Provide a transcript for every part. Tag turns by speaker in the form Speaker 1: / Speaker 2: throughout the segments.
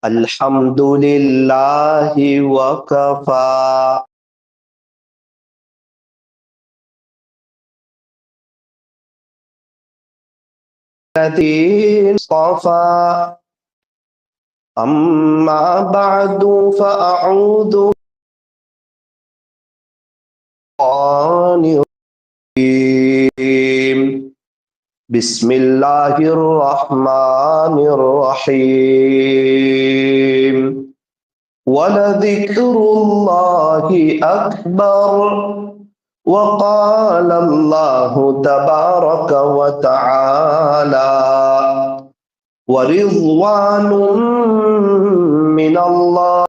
Speaker 1: الحمد للہ وکفا الذی اصطفى اما بعد فاعوذ بالله الرجیم بسم اللہ الرحمن الرحیم ولذکر اللہ اکبر وقال اللہ تبارک وتعالی ورضوان من اللہ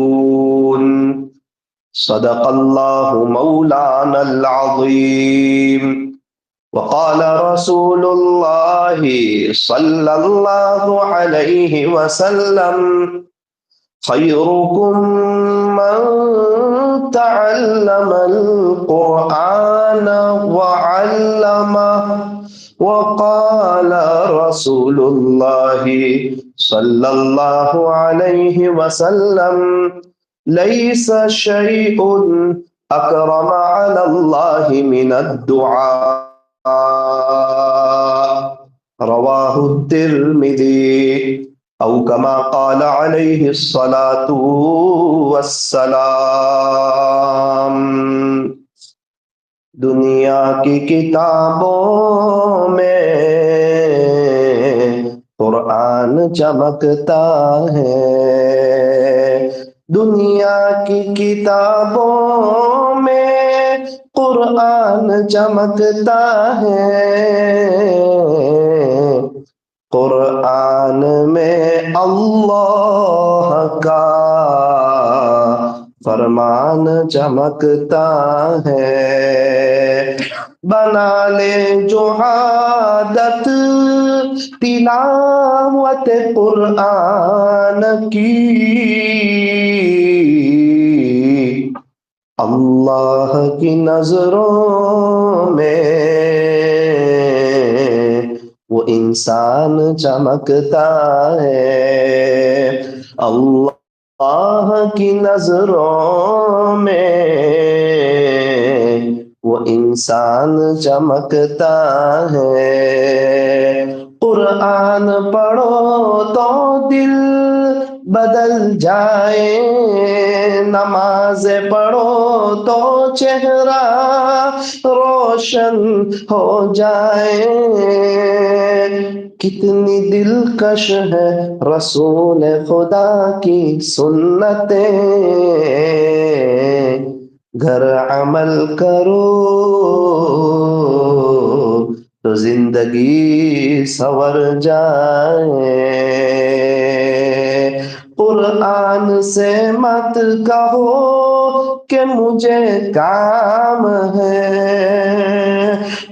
Speaker 1: تفلحون صدق اللہ مولانا العظیم وقال رسول اللہ صلی اللہ علیہ وسلم خیرکم من تعلم القرآن وعلمه وقال رسول اللہ صلی اللہ علیہ وسلم لیس شیء اکرم علی اللہ من الدعاء رواہ الترمذی او کما قال علیہ الصلاة والسلام دنیا کی کتابوں میں قرآن چمکتا ہے دنیا کی کتابوں میں قرآن چمکتا ہے قرآن میں اللہ کا فرمان چمکتا ہے بنا لے جو عادت تلاوت قرآن کی اللہ کی نظروں میں وہ انسان چمکتا ہے اللہ کی نظروں میں وہ انسان چمکتا ہے قرآن پڑھو تو دل بدل جائے نماز پڑھو تو چہرہ روشن ہو جائے کتنی دلکش ہے رسول خدا کی سنتیں گھر عمل کرو تو زندگی سنور جائے قرآن سے مت کہو کہ مجھے کام ہے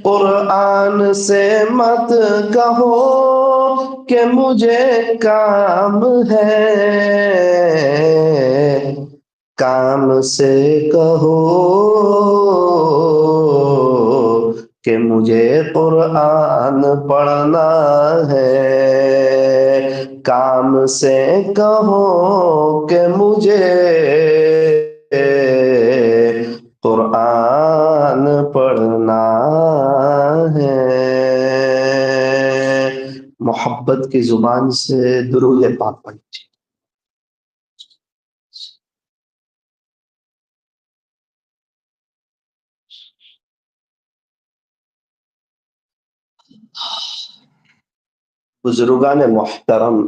Speaker 1: قرآن سے مت کہو کہ مجھے کام ہے کام سے کہو کہ مجھے قرآن پڑھنا ہے کام سے کہو کہ مجھے قرآن پڑھنا ہے محبت کی زبان سے درود پاک پڑھیے بزرگان محترم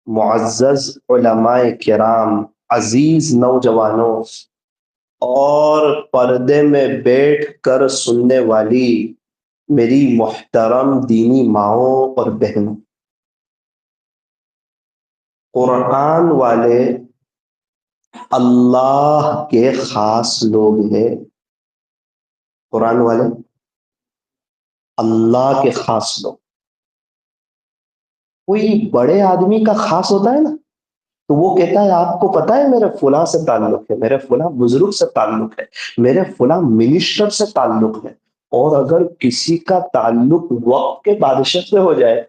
Speaker 1: معزز علماء کرام عزیز نوجوانوں اور پردے میں بیٹھ کر سننے والی میری محترم دینی ماؤں اور بہنوں قرآن والے اللہ کے خاص لوگ ہیں قرآن والے اللہ کے خاص لوگ کوئی بڑے آدمی کا خاص ہوتا ہے نا، تو وہ کہتا ہے آپ کو پتا ہے میرے فلاں سے تعلق ہے، میرے فلاں بزرگ سے تعلق ہے، میرے فلاں منسٹر سے تعلق ہے۔ اور اگر کسی کا تعلق وقت کے بادشاہ سے ہو جائے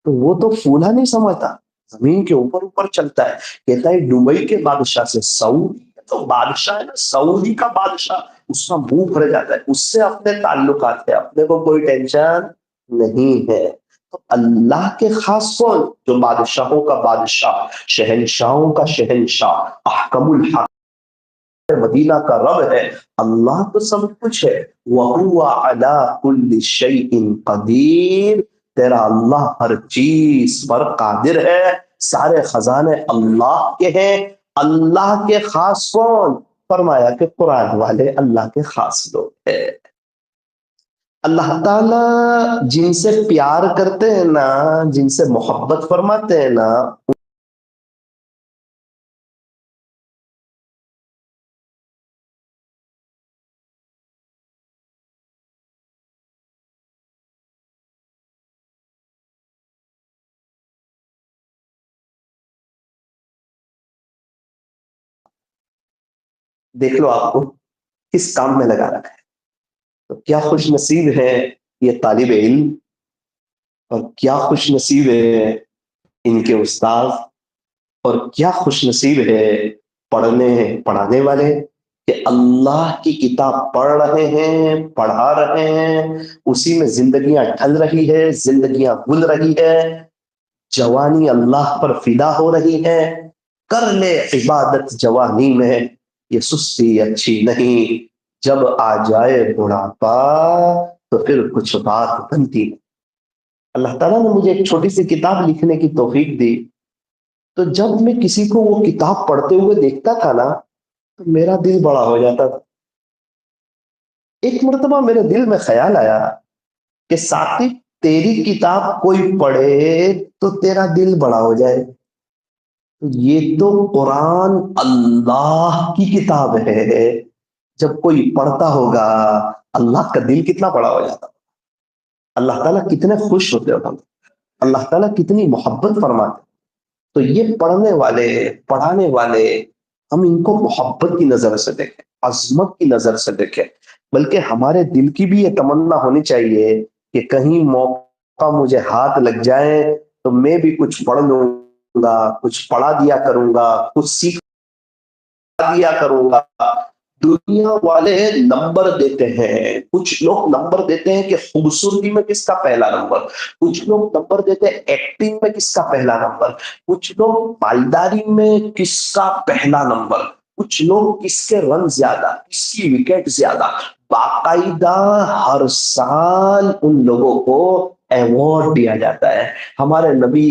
Speaker 1: تو وہ تو پھولا نہیں سمجھتا، زمین کے اوپر اوپر چلتا ہے، کہتا ہے دبئی کے بادشاہ سے، سعودی کا تو بادشاہ ہے نا، سعودی کا بادشاہ، اس کا منہ بھر جاتا ہے، اس سے اپنے تعلقات ہے، اپنے کو کوئی ٹینشن نہیں ہے۔ تو اللہ کے خاص کون؟ جو بادشاہوں کا بادشاہ، شہنشاہوں کا شہنشاہ، احکم الحاکم، مدینہ کا رب ہے۔ اللہ تو سب کچھ ہے، وَهُوَ عَلَىٰ كُلِّ شَيْءٍ قَدِيرٌ، تیرا اللہ ہر چیز پر قادر ہے، سارے خزانے اللہ کے ہیں۔ اللہ کے خاص کون؟ فرمایا کہ قرآن والے اللہ کے خاص لوگ ہیں۔ اللہ تعالیٰ جن سے پیار کرتے ہیں نا، جن سے محبت فرماتے ہیں نا، دیکھ لو آپ کو کس کام میں لگا رکھا ہے۔ تو کیا خوش نصیب ہے یہ طالب علم، اور کیا خوش نصیب ہے ان کے استاد، اور کیا خوش نصیب ہے پڑھنے پڑھانے والے، کہ اللہ کی کتاب پڑھ رہے ہیں، پڑھا رہے ہیں، اسی میں زندگیاں ڈھل رہی ہے، زندگیاں گل رہی ہے، جوانی اللہ پر فدا ہو رہی ہے۔ کر لے عبادت جوانی میں، یہ سستی اچھی نہیں، جب آ جائے بڑھاپا تو پھر کچھ بات بنتی نہیں۔ اللہ تعالیٰ نے مجھے ایک چھوٹی سی کتاب لکھنے کی توفیق دی، تو جب میں کسی کو وہ کتاب پڑھتے ہوئے دیکھتا تھا نا، تو میرا دل بڑا ہو جاتا تھا۔ ایک مرتبہ میرے دل میں خیال آیا کہ ساتھ تیری کتاب کوئی پڑھے تو تیرا دل بڑا ہو جائے، یہ تو قرآن اللہ کی کتاب ہے، جب کوئی پڑھتا ہوگا اللہ کا دل کتنا بڑا ہو جاتا، اللہ تعالیٰ کتنے خوش ہوتے ہوگا، اللہ تعالیٰ کتنی محبت فرماتے۔ تو یہ پڑھنے والے، پڑھانے والے، ہم ان کو محبت کی نظر سے دیکھیں، عظمت کی نظر سے دیکھیں، بلکہ ہمارے دل کی بھی یہ تمنا ہونی چاہیے کہ کہیں موقع مجھے ہاتھ لگ جائے تو میں بھی کچھ پڑھ لوں گا، کچھ پڑھا دیا کروں گا، کچھ سیکھ دیا کروں گا۔ دنیا والے نمبر دیتے ہیں، کچھ لوگ نمبر دیتے ہیں کہ خوبصورتی میں کس کا پہلا نمبر، کچھ لوگ نمبر دیتے ہیں ایکٹنگ میں کس کا پہلا نمبر، کچھ لوگ پائیداری میں کس کا پہلا نمبر، کچھ لوگ کس کے رن زیادہ، کس کی وکٹ زیادہ۔ باقاعدہ ہر سال ان لوگوں کو ایوارڈ دیا جاتا ہے۔ ہمارے نبی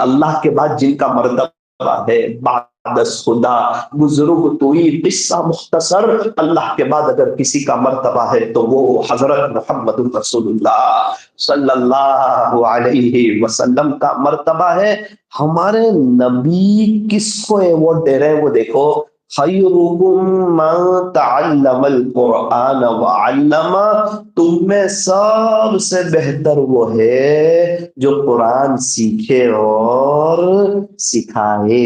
Speaker 1: اللہ کے بعد جن کا مرتبہ ہے، بعدس خدا بزرگ توئی، قصہ مختصر، اللہ کے بعد اگر کسی کا مرتبہ ہے تو وہ حضرت محمد رسول اللہ صلی اللہ علیہ وسلم کا مرتبہ ہے۔ ہمارے نبی کس کو ایوارڈ دے رہے ہیں وہ دیکھو، خیرکم من تعلم القرآن وعلم، تم میں سب سے بہتر وہ ہے جو قرآن سیکھے اور سکھائے۔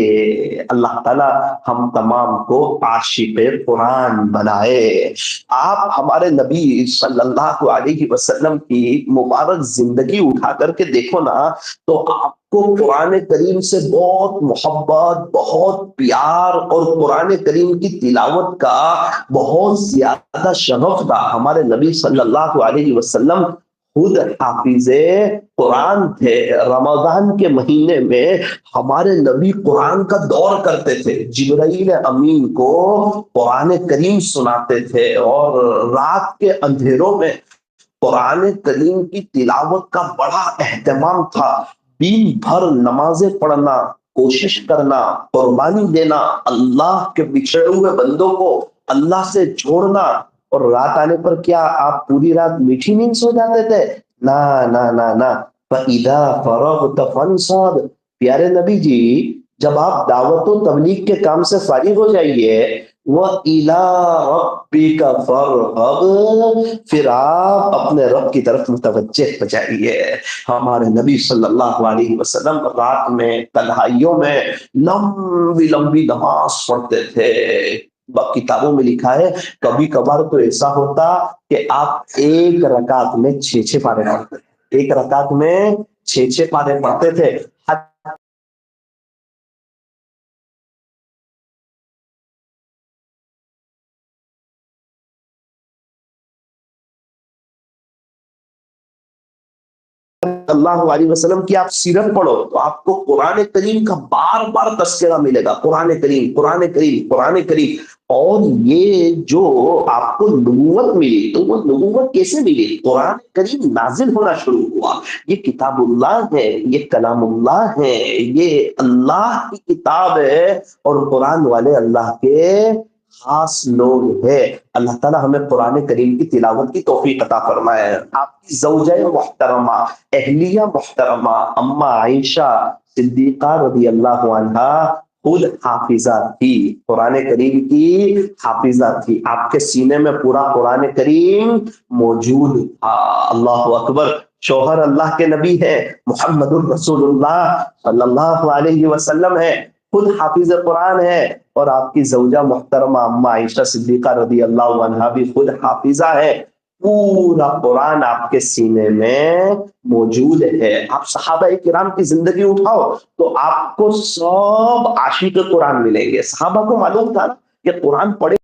Speaker 1: اللہ تعالیٰ ہم تمام کو عاشق قرآن بنائے۔ آپ ہمارے نبی صلی اللہ علیہ وسلم کی مبارک زندگی اٹھا کر کے دیکھو نا، تو آپ کو قرآن کریم سے بہت محبت، بہت پیار، اور قرآن کریم کی تلاوت کا بہت زیادہ شغف تھا۔ ہمارے نبی صلی اللہ علیہ وسلم خود حافظ قرآن تھے۔ رمضان کے مہینے میں ہمارے نبی قرآن کا دور کرتے تھے، جبرائیل امین کو قرآن کریم سناتے تھے، اور رات کے اندھیروں میں قرآن کریم کی تلاوت کا بڑا اہتمام تھا۔ دن بھر نمازیں پڑھنا، کوشش کرنا، قربانی دینا، اللہ کے بچھڑے ہوئے بندوں کو اللہ سے جوڑنا، اور رات آنے پر کیا آپ پوری رات میٹھی نیند سو جاتے تھے؟ نہ نہ نہ نہ، فَإِذَا فَرَغْتَ فَانصَبْ، پیارے نبی جی جب آپ دعوت و تبلیغ کے کام سے فارغ ہو جائیے وَإِلَىٰ رَبِّكَ فَارْغَب، پھر آپ اپنے رب کی طرف متوجہ ہو جائیے۔ ہمارے نبی صلی اللہ علیہ وسلم رات میں تنہائیوں میں لمبی لمبی نماز پڑھتے تھے۔ کتابوں میں لکھا ہے کبھی کبھار تو ایسا ہوتا کہ آپ ایک رکعت میں 6 پارے پڑھتے تھے، ایک رکعت میں 6 پارے پڑھتے تھے۔ اللہ علیہ وسلم کی آپ سیرت پڑھو تو آپ کو قرآن کریم کا بار بار تذکرہ ملے گا، قرآن کریم قرآن کریم قرآن کریم۔ اور یہ جو آپ کو نبوت ملی تو وہ نبوت کیسے ملی؟ قرآن کریم نازل ہونا شروع ہوا۔ یہ کتاب اللہ ہے، یہ کلام اللہ ہے، یہ اللہ کی کتاب ہے، اور قرآن والے اللہ کے خاص لوگ ہے۔ اللہ تعالیٰ ہمیں قرآن کریم کی تلاوت کی توفیق عطا فرمائے۔ آپ کی زوجہ محترمہ، اہلیہ محترمہ اما عائشہ صدیقہ رضی اللہ عنہا خود حافظہ تھی، قرآن کریم کی حافظہ تھی۔ آپ کے سینے میں پورا قرآن کریم موجود تھا۔ اللہ اکبر۔ شوہر اللہ کے نبی ہے، محمد الرسول اللہ صلی اللہ علیہ وسلم ہے، خود حافظ قرآن ہے، اور آپ کی زوجہ محترمہ اما عائشہ صدیقہ رضی اللہ عنہا بھی خود حافظہ ہے۔ پورا قرآن آپ کے سینے میں موجود ہے۔ آپ صحابہ کرام کی زندگی اٹھاؤ تو آپ کو سب عاشق قرآن ملیں گے۔ صحابہ کو معلوم تھا نا کہ قرآن پڑھے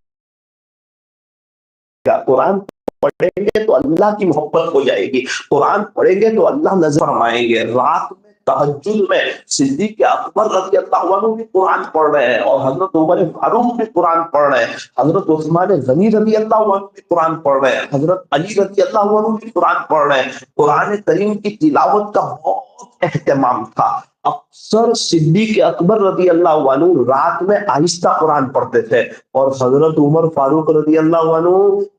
Speaker 1: گا، قرآن پڑھیں گے تو اللہ کی محبت ہو جائے گی، قرآن پڑھیں گے تو اللہ نظر فرمائیں گے۔ رات میں تہجد میں صدیق اکبر رضی اللہ عنہ بھی قرآن پڑھ رہے ہیں، اور حضرت عمر فاروق بھی قرآن پڑھ رہے ہیں، حضرت عثمان غنی رضی اللہ عنہ بھی قرآن پڑھ رہے ہیں، حضرت علی رضی اللہ عنہ بھی قرآن پڑھ رہے ہیں۔ قرآن کریم کی تلاوت کا بہت اہتمام تھا۔ اکثر صدیق اکبر رضی اللہ عنہ رات میں آہستہ قرآن پڑھتے تھے، اور حضرت عمر فاروق رضی اللہ عنہ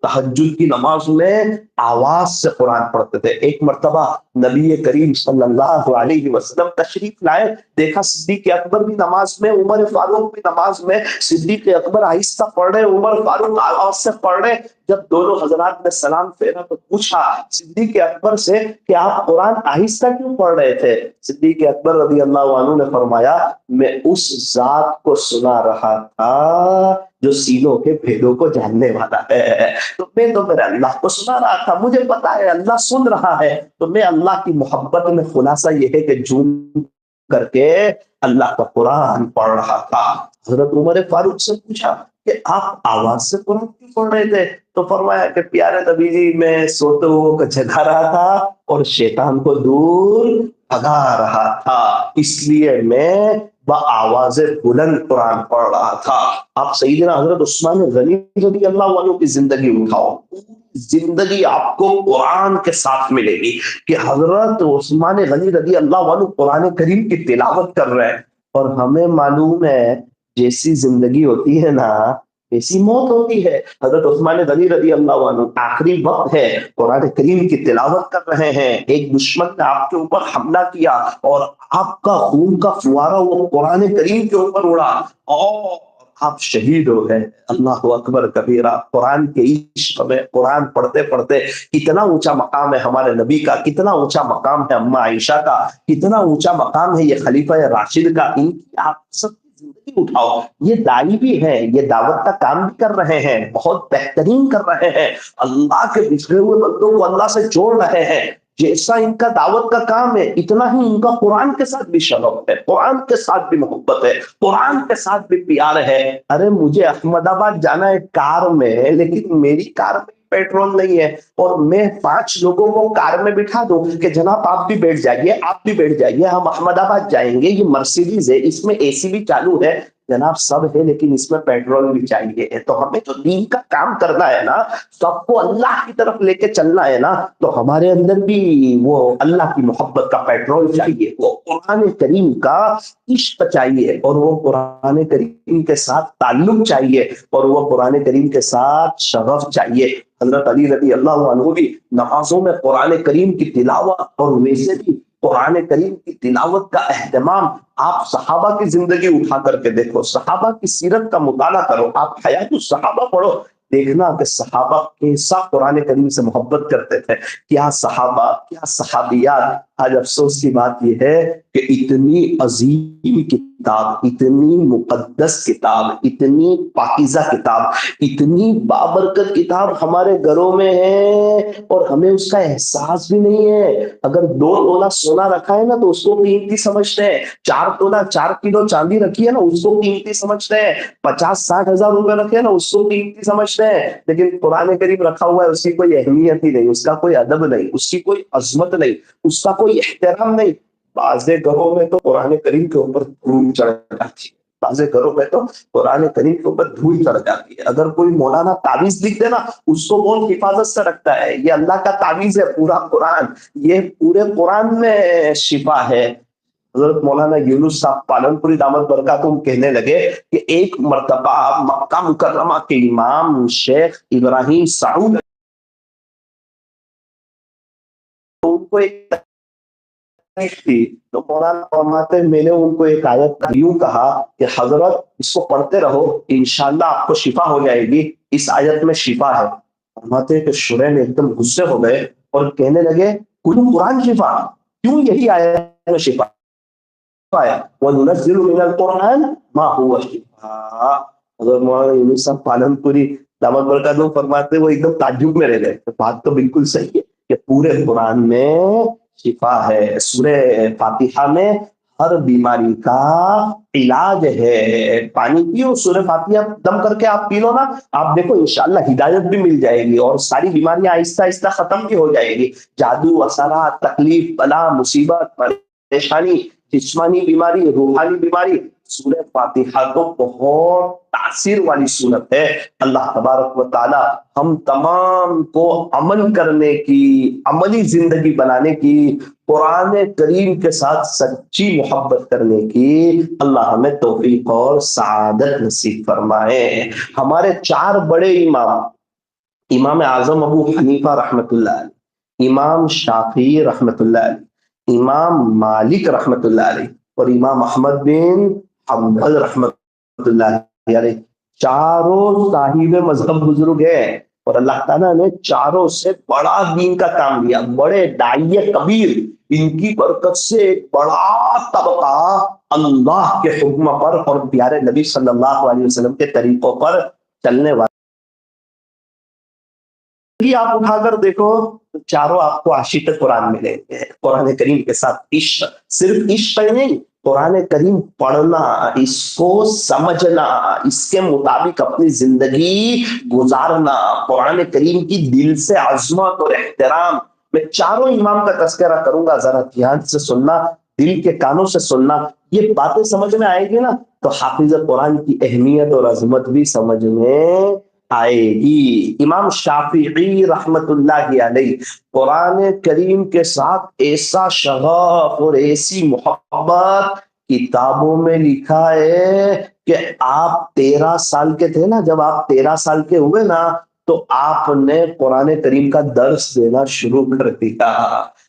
Speaker 1: تہجد کی نماز میں آواز سے قرآن پڑھتے تھے۔ ایک مرتبہ نبی کریم صلی اللہ علیہ وسلم تشریف لائے، دیکھا صدیق اکبر بھی نماز میں، عمر فاروق بھی نماز میں، صدیق اکبر آہستہ پڑھ رہے، عمر فاروق آواز سے پڑھ رہے۔ جب دونوں حضرات نے سلام پھیرا تو پوچھا صدیق اکبر سے کہ آپ قرآن آہستہ کیوں پڑھ رہے تھے؟ صدیق اکبر رضی اللہ عنہ نے فرمایا میں اس ذات کو سنا رہا تھا جو سینوں کے بھیدوں کو جاننے والا ہے۔ تو میں تو میرے اللہ کو سنا رہا تھا، مجھے پتا ہے اللہ سن رہا ہے، تو میں اللہ کی محبت میں خلاصہ یہ ہے کہ جھوم کر کے اللہ کا قرآن پڑھ رہا تھا۔ حضرت عمر فاروق سے پوچھا کہ آپ آواز سے قرآن کیوں پڑھ رہے تھے؟ تو فرمایا کہ پیارے نبی جی میں سوتے ہوئے کو جگا رہا تھا اور شیطان کو دور بھگا رہا تھا، اس لیے میں بآواز بلند قرآن پڑھ رہا تھا۔ آپ سیدنا حضرت عثمان غنی رضی اللہ عنہ کی زندگی اٹھاؤ، زندگی آپ کو قرآن کے ساتھ ملے گی کہ حضرت عثمان غنی رضی اللہ عنہ قرآن کریم کی تلاوت کر رہے ہیں، اور ہمیں معلوم ہے جیسی زندگی ہوتی ہے نا ایسی موت ہوتی ہے۔ حضرت عثمان غنی رضی اللہ عنہ آخری وقت ہے، قرآن کریم کی تلاوت کر رہے ہیں، ایک دشمن نے آپ کے اوپر حملہ کیا اور آپ کا خون کا فوارہ وہ قرآن کریم کے اوپر اڑا اور آپ شہید ہو گئے۔ اللہ اکبر کبیرہ۔ قرآن کے عشق میں قرآن پڑھتے پڑھتے کتنا اونچا مقام ہے ہمارے نبی کا، کتنا اونچا مقام ہے اما عائشہ کا، کتنا اونچا مقام ہے یہ خلیفہ راشد کا۔ ان کی آپ سب زندگی اٹھاؤ، یہ داعی بھی ہے، یہ دعوت کا کام بھی کر رہے ہیں، بہت بہترین کر رہے ہیں، اللہ کے بچھڑے ہوئے بندوں کو اللہ سے جوڑ رہے ہیں۔ جیسا ان کا دعوت کا کام ہے اتنا ہی ان کا قرآن کے ساتھ بھی شغف ہے، قرآن کے ساتھ بھی محبت ہے، قرآن کے ساتھ بھی پیار ہے۔ ارے مجھے احمد آباد جانا ہے کار میں، لیکن میری کار میں پیٹرول نہیں ہے، اور میں 5 لوگوں کو کار میں بٹھا دوں کہ جناب آپ بھی بیٹھ جائیے، آپ بھی بیٹھ جائیے، ہم احمد آباد جائیں گے، یہ مرسیڈیز ہے، اس میں اے سی بھی چالو ہے، جناب سب ہے لیکن اس میں پیٹرول بھی چاہیے۔ تو ہمیں تو دین کا کام کرنا ہے نا، سب کو اللہ کی طرف لے کے چلنا ہے نا، تو ہمارے اندر بھی وہ اللہ کی محبت کا پیٹرول چاہیے، وہ قرآن کریم کا عشق چاہیے، اور وہ قرآن کریم کے ساتھ تعلق چاہیے، اور وہ قرآن کریم کے ساتھ شغف چاہیے۔ حضرت علی رضی اللہ عنہ بھی نمازوں میں قرآن کریم کی تلاوت اور ویسے بھی قرآن کریم کی تلاوت کا اہتمام آپ صحابہ کی زندگی اٹھا کر کے دیکھو، صحابہ کی سیرت کا مطالعہ کرو، آپ حیات الصحابہ پڑھو، دیکھنا کہ صحابہ کیسا قرآن کریم سے محبت کرتے تھے، کیا صحابہ، کیا صحابیات۔ آج افسوس کی بات یہ ہے کہ اتنی عظیم کتاب، اتنی مقدس کتاب، اتنی پاکیزہ کتاب، اتنی بابرکت کتاب ہمارے گھروں میں ہے اور ہمیں اس کا احساس بھی نہیں ہے۔ اگر 2 تولہ سونا رکھا ہے نا تو اس کو قیمتی سمجھتے ہیں، 4 تولہ 4 کلو چاندی رکھی ہے نا اس کو قیمتی سمجھتے ہیں، 50-60 ہزار روپے رکھے ہیں نا اس کو قیمتی سمجھتے ہیں، لیکن قرآن کریم رکھا ہوا ہے اس کی کوئی اہمیت ہی نہیں، اس کا کوئی ادب نہیں، اس کی کوئی عظمت نہیں، اس کا کوئی احترام نہیں۔ بعض گھروں میں تو قرآن کریم کے اوپر دھول چڑھ جاتی ہے، بعض گھروں میں تو قرآن کریم کے اوپر دھول چڑھ جاتی ہے۔ اگر کوئی مولانا تعویذ لکھ دے نا اس کو کون حفاظت سے رکھتا ہے؟ یہ اللہ کا تعویذ ہے پورا قرآن، یہ پورے قرآن میں شفا ہے۔ حضرت مولانا یونس صاحب پالنپوری دامت برکاتہم کہنے لگے کہ ایک مرتبہ مکہ مکرمہ کے امام شیخ ابراہیم سعود، ان کو ایک تھی تو مولانا فرماتے میں نے ان کو ایک آیت یوں کہا کہ حضرت اس کو پڑھتے رہو انشاءاللہ آپ کو شفا ہو جائے گی، اس آیت میں شفا ہے۔ فرماتے کہ شرح نے ایک دم غصے ہو گئے اور کہنے لگے کیوں قرآن شفا، کیوں یہی آیت میں شفا ہے؟ وَنُنَزِّلُ مِنَ الْقُرْآنِ مَا هُوَ شِفَاءٌ۔ حضرت مولانا یونس صاحب پالنپوری دامت برکاتہم فرماتے وہ ایک دم تعجب میں رہ گئے، بات تو بالکل صحیح ہے کہ پورے قرآن میں شفا ہے، سورہ فاتحہ میں ہر بیماری کا علاج ہے۔ پانی پیو، سورہ فاتحہ دم کر کے آپ پی لو نا، آپ دیکھو انشاءاللہ ہدایت بھی مل جائے گی اور ساری بیماریاں آہستہ آہستہ ختم بھی ہو جائے گی۔ جادو، اثرات، تکلیف، بلا، مصیبت، پریشانی، جسمانی بیماری، روحانی بیماری، سورہ فاتحہ تو بہت تاثیر والی سورت ہے۔ اللہ تبارک و تعالی ہم تمام کو عمل کرنے کی، عملی زندگی بنانے کی، قرآن کریم کے ساتھ سچی محبت کرنے کی اللہ ہمیں توفیق اور سعادت نصیب فرمائے۔ ہمارے 4 بڑے امام، امام اعظم ابو حنیفہ رحمۃ اللہ علیہ، امام شافعی رحمۃ اللہ علیہ، امام مالک رحمۃ اللہ علیہ اور امام احمد بن حنبل رحمۃ اللہ علیہ، چاروں صاحب مذہب بزرگ ہیں اور اللہ تعالیٰ نے چاروں سے بڑا دین کا کام لیا، بڑے داعیہ کبیر، ان کی برکت سے ایک بڑا طبقہ اللہ کے حکم پر اور پیارے نبی صلی اللہ علیہ وسلم کے طریقوں پر چلنے والے آپ اٹھا کر دیکھو تو چاروں آپ کو عاشق قرآن ملیں گے۔ قرآن کریم کے ساتھ عشق، صرف عشق نہیں، قرآن کریم پڑھنا، اس کو سمجھنا، اس کے مطابق اپنی زندگی گزارنا، قرآن کریم کی دل سے عظمت اور احترام۔ میں چاروں امام کا تذکرہ کروں گا، ذرا دھیان سے سننا، دل کے کانوں سے سننا، یہ باتیں سمجھ میں آئے گی نا تو حافظ قرآن کی اہمیت اور عظمت بھی سمجھ میں آئے گی۔ امام شافعی رحمت اللہ علیہ قرآن کریم کے ساتھ ایسا شغف اور ایسی محبت، کتابوں میں لکھا ہے کہ آپ 13 سال کے تھے نا، جب آپ 13 سال کے ہوئے نا تو آپ نے قرآن کریم کا درس دینا شروع کر دیا،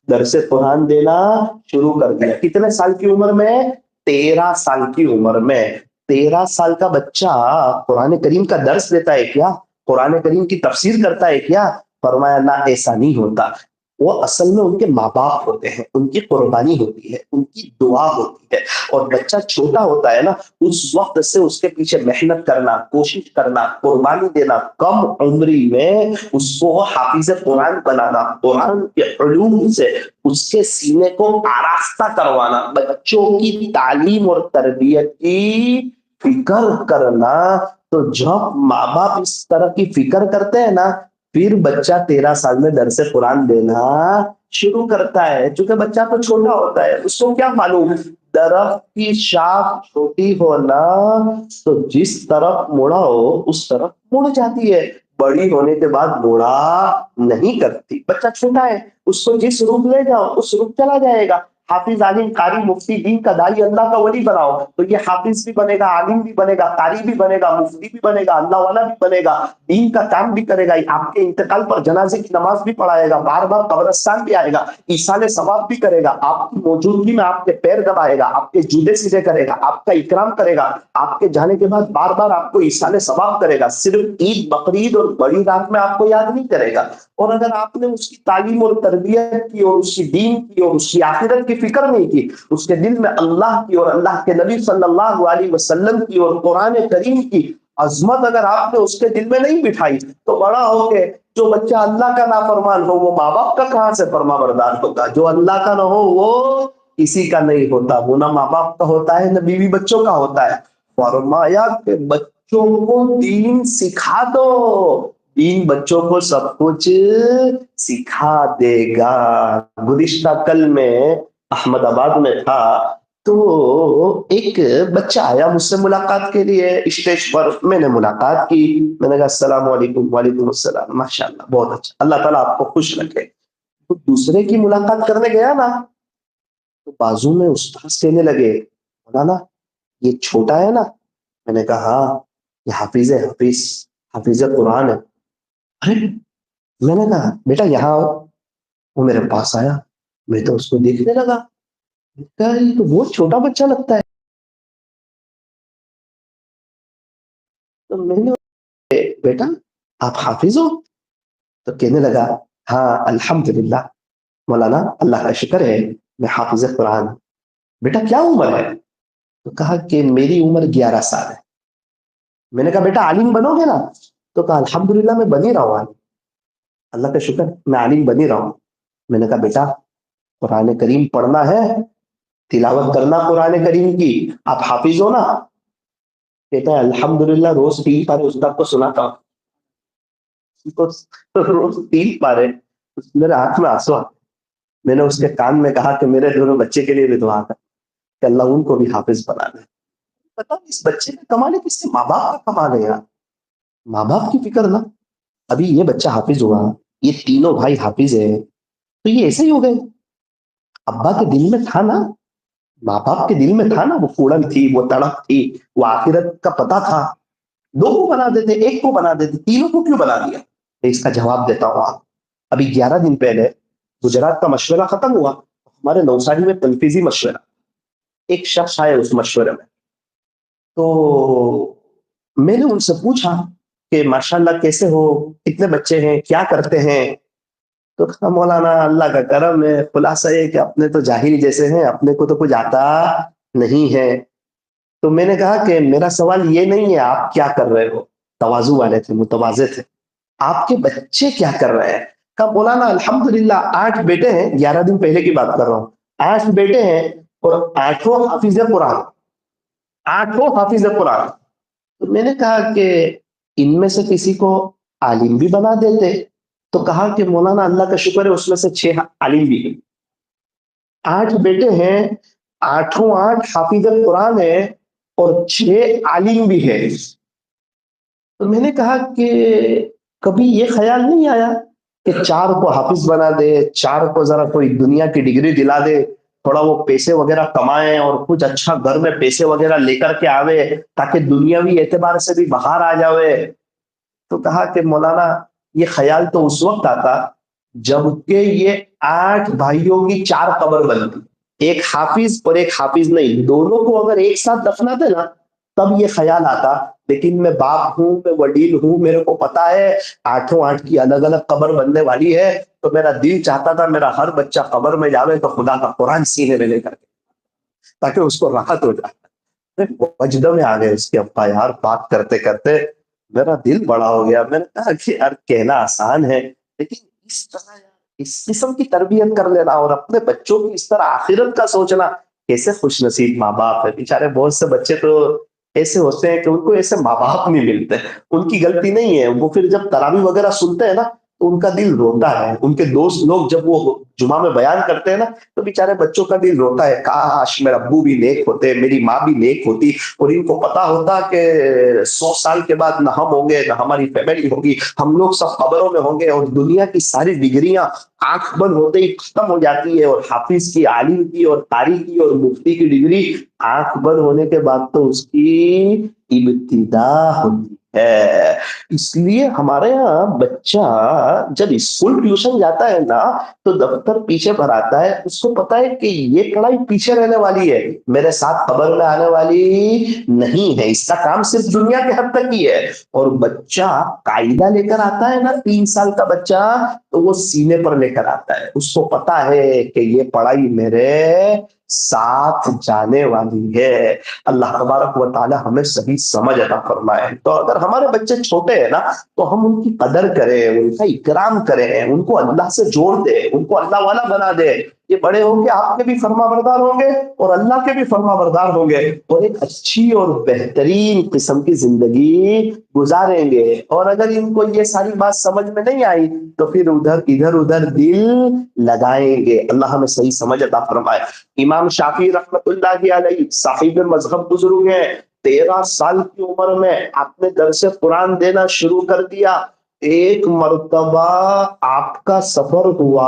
Speaker 1: درس قرآن دینا شروع کر دیا۔ کتنے سال کی عمر میں؟ 13 سال کی عمر میں۔ 13 سال کا بچہ قرآن کریم کا درس دیتا ہے کیا؟ قرآن کریم کی تفسیر کرتا ہے کیا؟ فرمایا نہ، ایسا نہیں ہوتا۔ وہ اصل میں ان کے ماں باپ ہوتے ہیں، ان کی قربانی ہوتی ہے، ان کی دعا ہوتی ہے، اور بچہ چھوٹا ہوتا ہے نا اس وقت سے اس کے پیچھے محنت کرنا، کوشش کرنا، قربانی دینا، کم عمری میں اس کو حافظ قرآن بنانا، قرآن کے علوم سے اس کے سینے کو آراستہ کروانا، بچوں کی تعلیم اور تربیت کی فکر کرنا۔ تو جب ماں باپ اس طرح کی فکر کرتے ہیں نا پھر بچہ 13 سال میں درس قرآن دینا شروع کرتا ہے، چونکہ بچہ تو چھوٹا ہوتا ہے، اس کو کیا معلوم، درخت کی شاخ چھوٹی ہونا تو جس طرف مڑا ہو اس طرف مڑ جاتی ہے، بڑی ہونے کے بعد مڑا نہیں کرتی۔ بچہ چھوٹا ہے، اس کو جس روپ لے جاؤ اس روپ چلا جائے گا۔ حافظ عالم قاری مفتی دین کا داعی اللہ کا ولی بناؤ تو یہ حافظ بھی بنے گا، عالم بھی بنے گا، قاری بھی بنے گا، مفتی بھی بنے گا، اللہ والا بھی بنے گا، دین کا کام بھی کرے گا، آپ کے انتقال پر جنازے کی نماز بھی پڑھائے گا، بار بار قبرستان بھی آئے گا، ایصال ثواب بھی کرے گا، آپ کی موجودگی میں آپ کے پیر دبائے گا، آپ کے جوتے سیدھے کرے گا، آپ کا اکرام کرے گا، آپ کے جانے کے بعد بار بار آپ کو ایصال ثواب کرے گا، صرف عید بقرعید اور بڑی رات میں آپ کو یاد نہیں کرے گا۔ اور اگر آپ نے اس کی تعلیم اور تربیت کی اور اس کی دین کی اور اس کی آخرت کی فکر نہیں کی، اس کے دل میں اللہ کی اور اللہ کے نبی صلی اللہ علیہ وسلم کی اور قرآن کریم کی عظمت اگر آپ نے اس کے دل میں نہیں بٹھائی تو بڑا ہو کے جو بچہ اللہ کا نافرمان ہو وہ ماں باپ کا کہاں سے فرما بردار ہوگا؟ جو اللہ کا نہ ہو وہ کسی کا نہیں ہوتا، وہ نہ ماں باپ کا ہوتا ہے نہ بیوی بچوں کا ہوتا ہے۔ فرمایا کہ بچوں کو دین سکھا دو، دین بچوں کو سب کچھ سکھا دے گا۔ گزشتہ کل میں احمد آباد میں تھا تو ایک بچہ آیا مجھ سے ملاقات کے لیے اسٹیج پر، میں نے ملاقات کی، میں نے کہا السلام علیکم، وعلیکم السلام، ماشاء اللہ بہت اچھا، اللہ تعالیٰ آپ کو خوش رکھے۔ تو دوسرے کی ملاقات کرنے گیا نا تو بازو میں استاذ کہنے لگے مولانا یہ چھوٹا ہے نا؟ میں نے کہا ہاں یہ حافظ ہے، حافظ قرآن ہے۔ ارے میں نے کہا بیٹا یہاں آؤ۔ وہ میرے پاس آیا، میں تو اس کو دیکھنے لگا، یہ تو بہت چھوٹا بچہ لگتا ہے۔ تو میں نے بیٹا آپ حافظ ہو؟ تو کہنے لگا ہاں الحمدللہ مولانا اللہ کا شکر ہے میں حافظ قرآن ہوں۔ بیٹا کیا عمر ہے؟ تو کہا کہ میری عمر 11 سال ہے۔ میں نے کہا بیٹا عالم بنو گے نا؟ تو کہا الحمدللہ میں بن ہی رہا ہوں عالم، اللہ کا شکر میں عالم بن ہی رہا ہوں۔ میں نے کہا بیٹا قرآن کریم پڑھنا ہے، تلاوت کرنا قرآن کریم کی، آپ حافظ ہو نا؟ کہتا ہے الحمدللہ روز 3 پارے استاد کو سناتا ہوں۔ روز 3 پارے، میرے آنکھ میں آنسو آتے۔ میں نے اس کے کان میں کہا کہ میرے دونوں بچے کے لیے بھی دعا کر کہ اللہ ان کو بھی حافظ بنا دے۔ پتا اس بچے کا کمال ہے، کس سے ماں باپ کا کمال ہے یار، ماں باپ کی فکر نا۔ ابھی یہ بچہ حافظ ہوا، یہ تینوں بھائی حافظ ہے تو یہ ایسے ہی ہو گئے۔ ابا کے دل میں تھا نا، ماں باپ کے دل میں تھا نا، وہ پھوڑن تھی، وہ تڑپ تھی، وہ آخرت کا پتہ تھا، 2 کو بنا دیتے، 1 کو بنا دیتے، تینوں کو کیوں بنا دیا؟ میں اس کا جواب دیتا ہوں آپ۔ ابھی 11 دن پہلے گجرات کا مشورہ ختم ہوا، ہمارے نوساری میں تنفیذی مشورہ، ایک شخص آئے اس مشورے میں، تو میں نے ان سے پوچھا کہ ماشاءاللہ کیسے ہو، کتنے بچے ہیں، کیا کرتے ہیں؟ تو کہا مولانا اللہ کا کرم ہے، خلاصہ یہ کہ اپنے تو جاہل جیسے ہیں، اپنے کو تو کچھ آتا نہیں ہے۔ تو میں نے کہا کہ میرا سوال یہ نہیں ہے آپ کیا کر رہے ہو، تواضع والے تھے، متواضع تھے، آپ کے بچے کیا کر رہے ہیں؟ کہا مولانا الحمدللہ 8 بیٹے ہیں، 11 دن پہلے کی بات کر رہا ہوں، 8 بیٹے ہیں اور 8 حافظ قرآن، 8 حافظ قرآن۔ تو میں نے کہا کہ ان میں سے کسی کو عالم بھی بنا دیتے؟ تو کہا کہ مولانا اللہ کا شکر ہے اس میں سے 6 عالم بھی ہیں، 8 بیٹے ہیں، 8 حافظ قرآن ہے اور 6 عالم بھی ہے۔ تو میں نے کہا کہ کبھی یہ خیال نہیں آیا کہ 4 کو حافظ بنا دے، 4 کو ذرا کوئی دنیا کی ڈگری دلا دے، تھوڑا وہ پیسے وغیرہ کمائیں اور کچھ اچھا گھر میں پیسے وغیرہ لے کر کے آوے تاکہ دنیاوی اعتبار سے بھی باہر آ جاوے؟ تو کہا کہ مولانا یہ خیال تو اس وقت آتا جب کہ یہ 8 بھائیوں کی 4 قبر بنتی، ایک حافظ اور ایک حافظ نہیں، دونوں کو اگر ایک ساتھ دفناتے نا تب یہ خیال آتا، لیکن میں باپ ہوں، میں وڈیل ہوں، میرے کو پتا ہے 8 کی الگ الگ قبر بننے والی ہے، تو میرا دل چاہتا تھا میرا ہر بچہ قبر میں جاوے تو خدا کا قرآن سینے میں لے کر کے تاکہ اس کو راحت ہو جائے۔ وجدہ میں آ گئے اس کے ابا یار، بات کرتے کرتے میرا دل بڑا ہو گیا۔ میں نے کہا کہ یار کہنا آسان ہے لیکن اس طرح اس قسم کی تربیت کر لینا اور اپنے بچوں کی اس طرح آخرت کا سوچنا، کیسے خوش نصیب ماں باپ ہے بیچارے۔ بہت سے بچے تو ایسے ہوتے ہیں کہ ان کو ایسے ماں باپ نہیں ملتے، ان کی غلطی نہیں ہے، وہ پھر جب تراویح وغیرہ سنتے ہیں نا تو ان کا دل روتا ہے. ان کے دوست لوگ جب وہ جمعہ میں بیان کرتے ہیں نا تو بیچارے بچوں کا دل روتا ہے, کاش میرے ابو بھی نیک ہوتے, میری ماں بھی نیک ہوتی, اور ان کو پتا ہوتا کہ 100 سال کے بعد نہ ہم ہوں گے نہ ہماری فیملی ہوگی, ہم لوگ سب قبروں میں ہوں گے, اور دنیا کی ساری ڈگریاں آنکھ بند ہوتے ہی ختم ہو جاتی ہے, اور حافظ کی, عالم کی, اور قاری کی, اور مفتی کی ڈگری آنکھ بند ہونے کے بعد تو اس کی ابتدا ہوتی ہے. اس لیے ہمارے یہاں بچہ جب اسکول ٹیوشن جاتا ہے نا تو دفتر پیچھے پر آتا ہے, اس کو پتا ہے کہ یہ پڑھائی پیچھے رہنے والی ہے, میرے ساتھ قبر میں آنے والی نہیں ہے, اس کا کام صرف دنیا کے حد تک ہی ہے. اور بچہ قاعدہ لے کر آتا ہے نا, 3 سال کا بچہ, تو وہ سینے پر لے کر آتا ہے, اس کو پتا ہے کہ یہ پڑھائی میرے ساتھ جانے والی ہے. اللہ تبارک و تعالی ہمیں صحیح سمجھ عطا فرمائے. تو اگر ہمارے بچے چھوٹے ہیں نا تو ہم ان کی قدر کریں, ان کا اکرام کریں, ان کو اللہ سے جوڑ دیں, ان کو اللہ والا بنا دیں. یہ بڑے ہوں گے آپ کے بھی فرما بردار ہوں گے اور اللہ کے بھی فرما بردار ہوں گے, اور ایک اچھی اور بہترین قسم کی زندگی گزاریں گے. اور اگر ان کو یہ ساری بات سمجھ میں نہیں آئی تو پھر ادھر ادھر دل لگائیں گے. اللہ ہمیں صحیح سمجھ عطا فرمائے. امام شافعی رحمت اللہ علیہ صاحب مذہب بزرگ ہیں, 13 سال کی عمر میں آپ نے درس قرآن دینا شروع کر دیا. ایک مرتبہ آپ کا سفر ہوا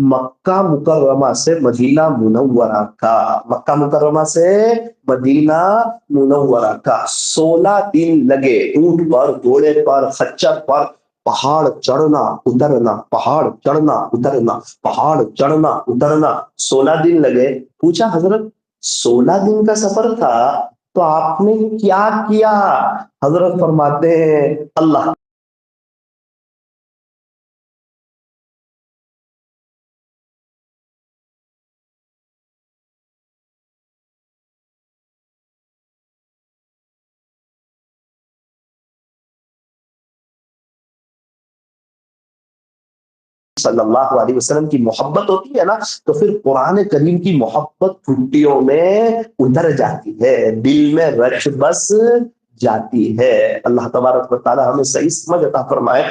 Speaker 1: مکہ مکرمہ سے مدینہ منورہ کا, مکہ مکرمہ سے مدینہ منورہ کا 16 دن لگے, اونٹ پر, گھوڑے پر, خچر پر, پہاڑ چڑھنا اترنا, پہاڑ چڑھنا اترنا, پہاڑ چڑھنا اترنا, 16 دن لگے. پوچھا حضرت 16 دن کا سفر تھا تو آپ نے کیا کیا؟ حضرت فرماتے ہیں اللہ صلی اللہ علیہ وسلم کی محبت ہوتی ہے نا تو پھر قرآن کریم کی محبت ٹھنڈیوں میں اتر جاتی ہے, دل میں رچ بس جاتی ہے. اللہ تبارک و تعالی ہمیں صحیح سمجھ عطا فرمائے.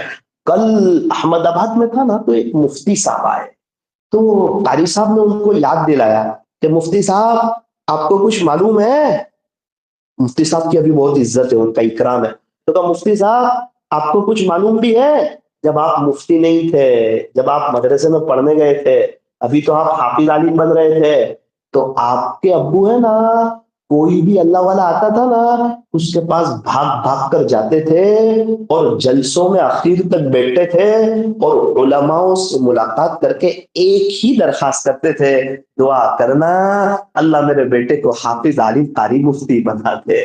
Speaker 1: کل احمد آباد میں تھا نا تو ایک مفتی صاحب آئے, تو قاری صاحب نے ان کو یاد دلایا کہ مفتی صاحب آپ کو کچھ معلوم ہے. مفتی صاحب کی ابھی بہت عزت ہے, ان کا اکرام ہے. تو کہا مفتی صاحب آپ کو کچھ معلوم بھی ہے, جب آپ مفتی نہیں تھے, جب آپ مدرسے میں پڑھنے گئے تھے, ابھی تو آپ حافظ عالم بن رہے تھے, تو آپ کے ابو ہے نا, کوئی بھی اللہ والا آتا تھا نا اس کے پاس بھاگ بھاگ کر جاتے تھے اور جلسوں میں اخیر تک بیٹھتے تھے اور علماء سے ملاقات کر کے ایک ہی درخواست کرتے تھے, دعا کرنا اللہ میرے بیٹے کو حافظ عالم قاری مفتی بنا دے.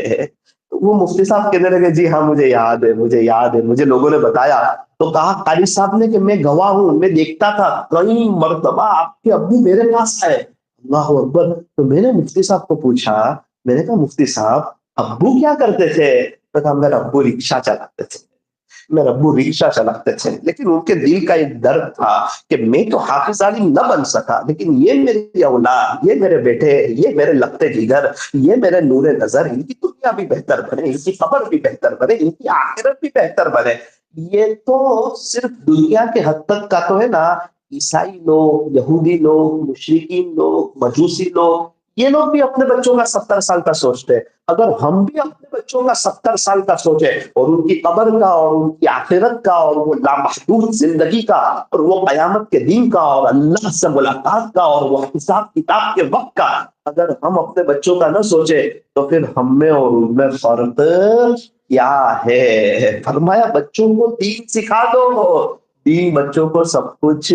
Speaker 1: وہ مفتی صاحب کہنے لگے جی ہاں مجھے یاد ہے, مجھے یاد ہے, مجھے لوگوں نے بتایا. تو کہا قاری صاحب نے کہ میں گواہ ہوں, میں دیکھتا تھا کئی مرتبہ آپ کے ابو میرے پاس آئے. اللہ اکبر. تو میں نے مفتی صاحب کو پوچھا, میں نے کہا مفتی صاحب ابو کیا کرتے تھے؟ تو کہا میرا ابو رکشہ چلاتے تھے, میرے ابو رکشہ چلاتے تھے, لیکن ان کے دل کا ایک درد تھا کہ میں تو حافظ عالم نہ بن سکا, لیکن یہ میری اولاد, یہ میرے بیٹے, یہ میرے لگتے جگر, یہ میرے نور نظر, ان کی دنیا بھی بہتر بنے, ان کی قبر بھی بہتر بنے, ان کی آخرت بھی بہتر بنے. یہ تو صرف دنیا کے حد تک کا تو ہے نا, عیسائی لوگ, یہودی لوگ, مشرکین لوگ, مجوسی لوگ, یہ لوگ بھی اپنے بچوں کا 70 سال کا سوچتے ہیں. اگر ہم بھی اپنے بچوں کا 70 سال کا سوچیں اور ان کی قبر کا اور ان کی آخرت کا اور وہ لامحدود زندگی کا اور وہ قیامت کے دن کا اور اللہ سے ملاقات کا اور وہ حساب کتاب کے وقت کا اگر ہم اپنے بچوں کا نہ سوچے تو پھر ہم میں اور ان میں فرق کیا ہے؟ فرمایا بچوں کو دین سکھا دو, دین بچوں کو سب کچھ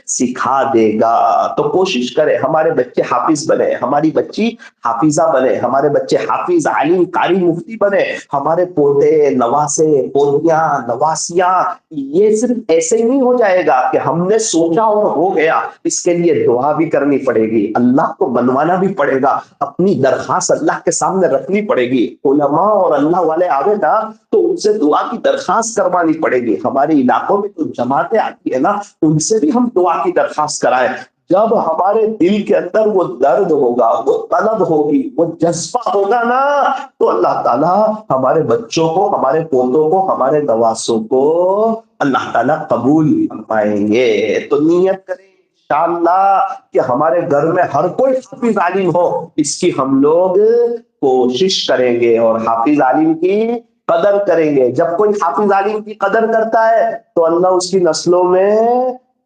Speaker 1: سکھا دے گا. تو کوشش کرے ہمارے بچے حافظ بنے, ہماری بچی حافظہ بنے, ہمارے بچے حافظ عالم قاری مفتی بنے, ہمارے پوتے نواسے پوتیاں نواسیاں. یہ صرف ایسے ہی نہیں ہو جائے گا کہ ہم نے سوچا اور ہو گیا, اس کے لیے دعا بھی کرنی پڑے گی, اللہ کو منوانا بھی پڑے گا, اپنی درخواست اللہ کے سامنے رکھنی پڑے گی. علماء اور اللہ والے آوے نا تو ان سے دعا کی درخواست کروانی پڑے گی. ہمارے علاقوں میں جو جماعتیں آتی ہے نا ان سے بھی ہم دعا کی درخواست کرائیں. جب ہمارے دل کے اندر وہ درد ہوگا, وہ طلب ہوگی, وہ جذبہ ہوگا نا تو اللہ تعالیٰ ہمارے بچوں کو, ہمارے پوتوں کو, ہمارے نواسوں کو اللہ تعالیٰ قبول فرمائیں گے۔ تو نیت کریں انشاءاللہ کہ ہمارے گھر میں ہر کوئی حافظ عالم ہو، اس کی ہم لوگ کوشش کریں گے اور حافظ عالم کی قدر کریں گے۔ جب کوئی حافظ عالم کی قدر کرتا ہے تو اللہ اس کی نسلوں میں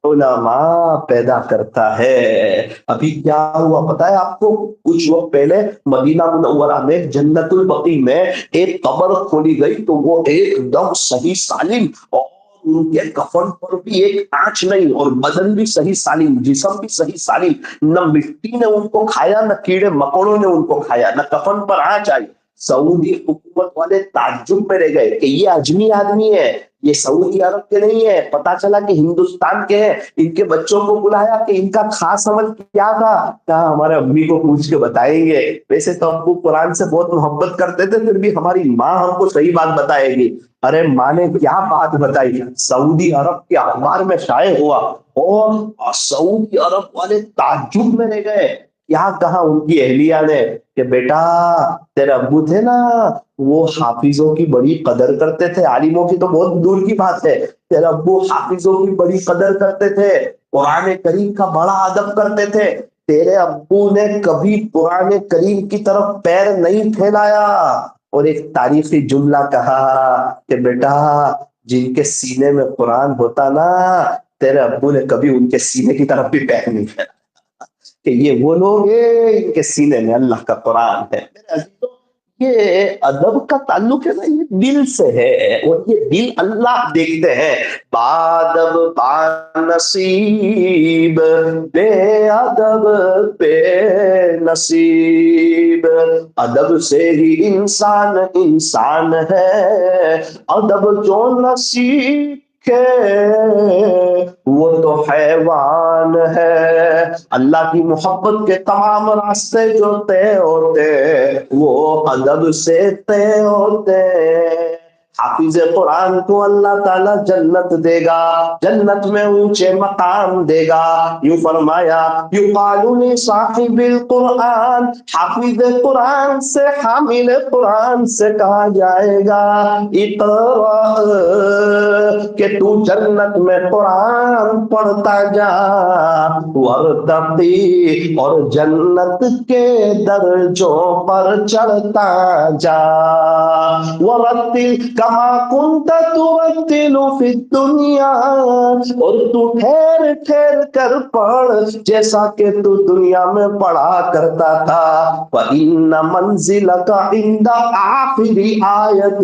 Speaker 1: علماء پیدا کرتا ہے۔ ابھی کیا ہوا پتا ہے آپ کو؟ کچھ وقت پہلے مدینہ منورہ میں جنت البقیع میں ایک قبر کھولی گئی، تو وہ ایک دم صحیح سالم، اور ان کے کفن پر بھی ایک آنچ نہیں، اور بدن بھی صحیح سالم، جسم بھی صحیح سالم، نہ مٹی نے ان کو کھایا، نہ کیڑے مکوڑوں نے ان کو کھایا، نہ کفن پر آنچ آئی۔ سعودی حکومت والے تعجب میں رہ گئے کہ یہ اجمی آدمی ہے، یہ سعودی عرب کے نہیں ہے، پتا چلا کہ ہندوستان کے ہیں۔ ان کے بچوں کو بلایا کہ ان کا خاص عمل کیا تھا، کہا ہمارے امی کو پوچھ کے بتائیں گے۔ ویسے تو ابو قرآن سے بہت محبت کرتے تھے، پھر بھی ہماری ماں ہم کو صحیح بات بتائے گی۔ ارے ماں نے کیا بات بتائی، سعودی عرب کے اخبار میں شائع ہوا، اور سعودی عرب والے تعجب میں رہ گئے۔ کیا کہا ان کی اہلیہ نے کہ بیٹا تیرے ابو تھے نا، وہ حافظوں کی بڑی قدر کرتے تھے، عالموں کی تو بہت دور کی بات ہے، تیرے ابو حافظوں کی بڑی قدر کرتے تھے، قرآن کریم کا بڑا ادب کرتے تھے، تیرے ابو نے کبھی قرآن کریم کی طرف پیر نہیں پھیلایا۔ اور ایک تاریخی جملہ کہا کہ بیٹا جن کے سینے میں قرآن ہوتا نا، تیرے ابو نے کبھی ان کے سینے کی طرف بھی پیر نہیں پھیلایا، کہ یہ وہ لوگ ہیں ان کے سینے میں اللہ کا قرآن ہے۔ میرے عزیزو، یہ ادب کا تعلق ہے نا، یہ دل سے ہے، اور یہ دل اللہ دیکھتے ہیں۔ بادب با نصیب بے ادب بے نصیب، ادب سے ہی انسان انسان ہے، ادب جو نصیب وہ تو حیوان ہے۔ اللہ کی محبت کے تمام راستے جو طے ہوتے وہ ادب سے طے ہوتے۔ حافظ قرآن کو اللہ تعالیٰ جنت دے گا، جنت میں اونچے مقام دے گا۔ یوں فرمایا یقال لصاحب القرآن، حافظ قرآن سے، حامل قرآن سے کہا جائے گا اقرأ، کہ تو جنت میں قرآن پڑھتا جا، ورتقی، اور جنت کے درجوں پر چڑھتا جا، ورتل کما کنت ترتل فی الدنیا، اور تو ٹھہر ٹھہر کر پڑھ جیسا کہ تو دنیا میں پڑھا کرتا تھا۔ وَإِنَّ مَنزِلَكَ عِنْدَ آخِرِ آیَةٍ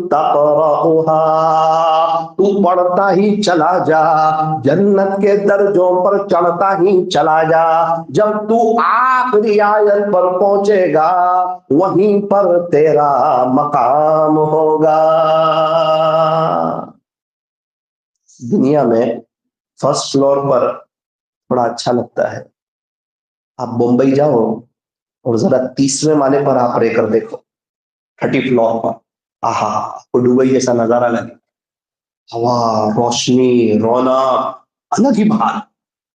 Speaker 1: تَقْرَأُهَا، تو پڑھتا ہی چلا جا، جنت کے درجوں پر چڑھتا ہی چلا جا، جب تو آخری آیت پر پہنچے گا وہیں پر تیرا مقام ہوگا۔ دنیا میں فرسٹ فلور پر بڑا اچھا لگتا ہے، آپ بمبئی جاؤ اور ذرا تیسرے مالے پر آپ رہ کر دیکھو، 30 فلور پر، آہا آپ کو دبئی جیسا نظارہ لگے، ہوا، روشنی، رونق، الگ ہی بات۔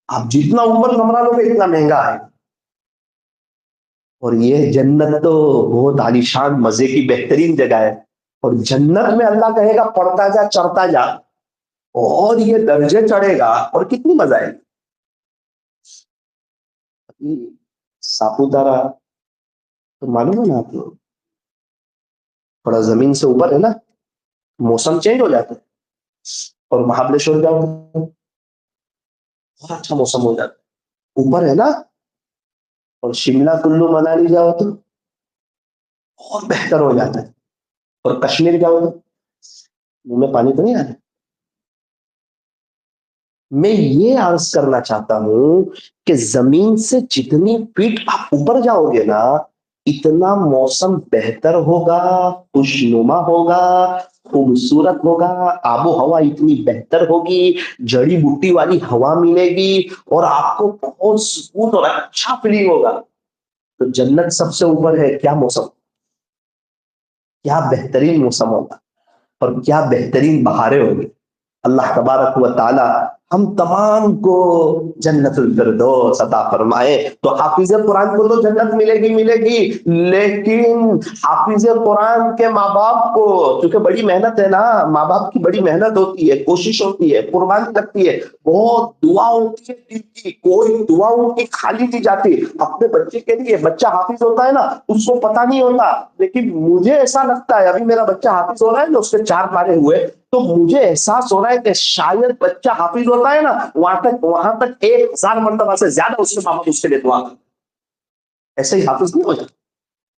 Speaker 1: آپ جتنا اوپر کمرہ لو گے اتنا مہنگا ہے۔ اور یہ جنت تو بہت عالیشان مزے کی بہترین جگہ ہے، اور جنت میں اللہ کہے گا پڑھتا جا، چڑھتا جا، اور یہ درجے چڑھے گا، اور کتنی مزہ آئے گی۔ ساپوتارا تو معلوم ہے نا آپ کو، تھوڑا زمین سے اوپر ہے نا، موسم چینج ہو جاتا ہے، اور مہابلیشور جاؤ بہت اچھا موسم ہو جاتا ہے، اوپر ہے نا، اور شملہ کلو منالی جاؤ تو بہت بہتر ہو جاتا ہے، اور کشمیر جاؤ تو منہ میں پانی تو نہیں آ رہا۔ میں یہ عرض کرنا چاہتا ہوں کہ زمین سے جتنی فٹ آپ اوپر جاؤ گے نا، اتنا موسم بہتر ہوگا، خوشنما ہوگا، خوبصورت ہوگا، آب و ہوا اتنی بہتر ہوگی، جڑی بوٹی والی ہوا ملے گی، اور آپ کو بہت سکون اور اچھا فیلنگ ہوگا۔ تو جنت سب سے اوپر ہے، کیا موسم، کیا بہترین موسم ہوگا، اور کیا بہترین بہاریں ہوگی۔ اللہ تبارک و تعالی ہم تمام کو جنت الفردوس عطا فرمائے۔ تو حافظ قرآن کو تو جنت ملے گی، لیکن حافظ قرآن کے ماں باپ کو، کیونکہ بڑی محنت ہے نا، ماں باپ کی بڑی محنت ہوتی ہے، کوشش ہوتی ہے، قربانی لگتی ہے، بہت دعا ہوتی ہے دل کی، کوئی دعا ان کی خالی نہیں جاتی اپنے بچے کے لیے۔ بچہ حافظ ہوتا ہے نا، اس کو پتا نہیں ہوتا، لیکن مجھے ایسا لگتا ہے ابھی میرا بچہ حافظ ہو رہا ہے نا، اس کے 4 پارے ہوئے تو مجھے احساس ہو رہا ہے کہ شاید بچہ حافظ ہوتا ہے نا، وہاں تک 1000 مرتبہ سے زیادہ اس کے ماں باپ اس کے لیے دعا کرتے ہیں۔ ایسے ہی حافظ نہیں ہو جاتا،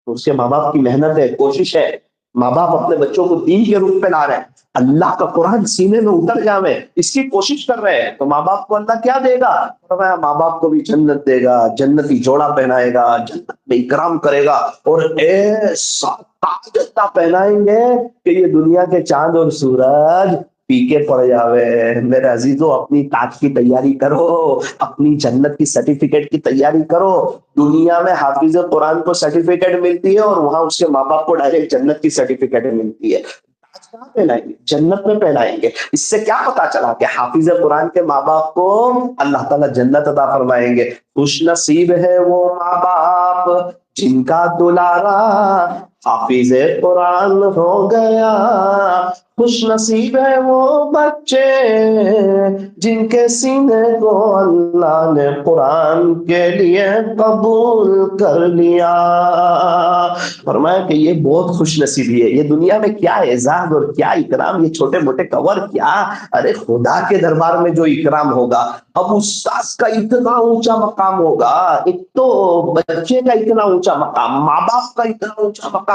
Speaker 1: تو اس کے ماں باپ کی محنت ہے، کوشش ہے، ماں باپ اپنے بچوں کو دین کے روپ میں لا رہے ہیں، اللہ کا قرآن سینے میں اتر جاوے اس کی کوشش کر رہے ہیں، تو ماں باپ کو اللہ کیا دے گا؟ فرمایا ماں باپ کو بھی جنت دے گا، جنتی جوڑا پہنائے گا، جنت میں اکرام کرے گا، اور ایسا تاج عطا پہنائیں گے کہ یہ دنیا کے چاند اور سورج پیکے پڑ جاوے۔ میرے عزیزو، اپنی تاج کی تیاری کرو، اپنی جنت کی سرٹیفکیٹ کی تیاری کرو۔ دنیا میں حافظ قرآن کو سرٹیفکیٹ ملتی ہے، اور وہاں اس کے ماں باپ کو ڈائریکٹ جنت کی سرٹیفکیٹ ملتی ہے۔ تاج کہاں پہنائیں گے؟ جنت میں پہنائیں گے۔ اس سے کیا پتا چلا کہ حافظ قرآن کے ماں باپ کو اللہ تعالیٰ جنت عطا فرمائیں گے۔ خوش نصیب ہے وہ ماں باپ جن کا دلارا حافظ قرآن ہو گیا، خوش نصیب ہے وہ بچے جن کے سینے کو اللہ نے قرآن کے لیے قبول کر لیا۔ فرمایا کہ یہ بہت خوش نصیبی ہے۔ یہ دنیا میں کیا اعزاز اور کیا اکرام، یہ چھوٹے موٹے کور کیا، ارے خدا کے دربار میں جو اکرام ہوگا، اب استاذ کا اتنا اونچا مقام ہوگا، ایک تو بچے کا اتنا اونچا مقام، ماں باپ کا اتنا اونچا مقام۔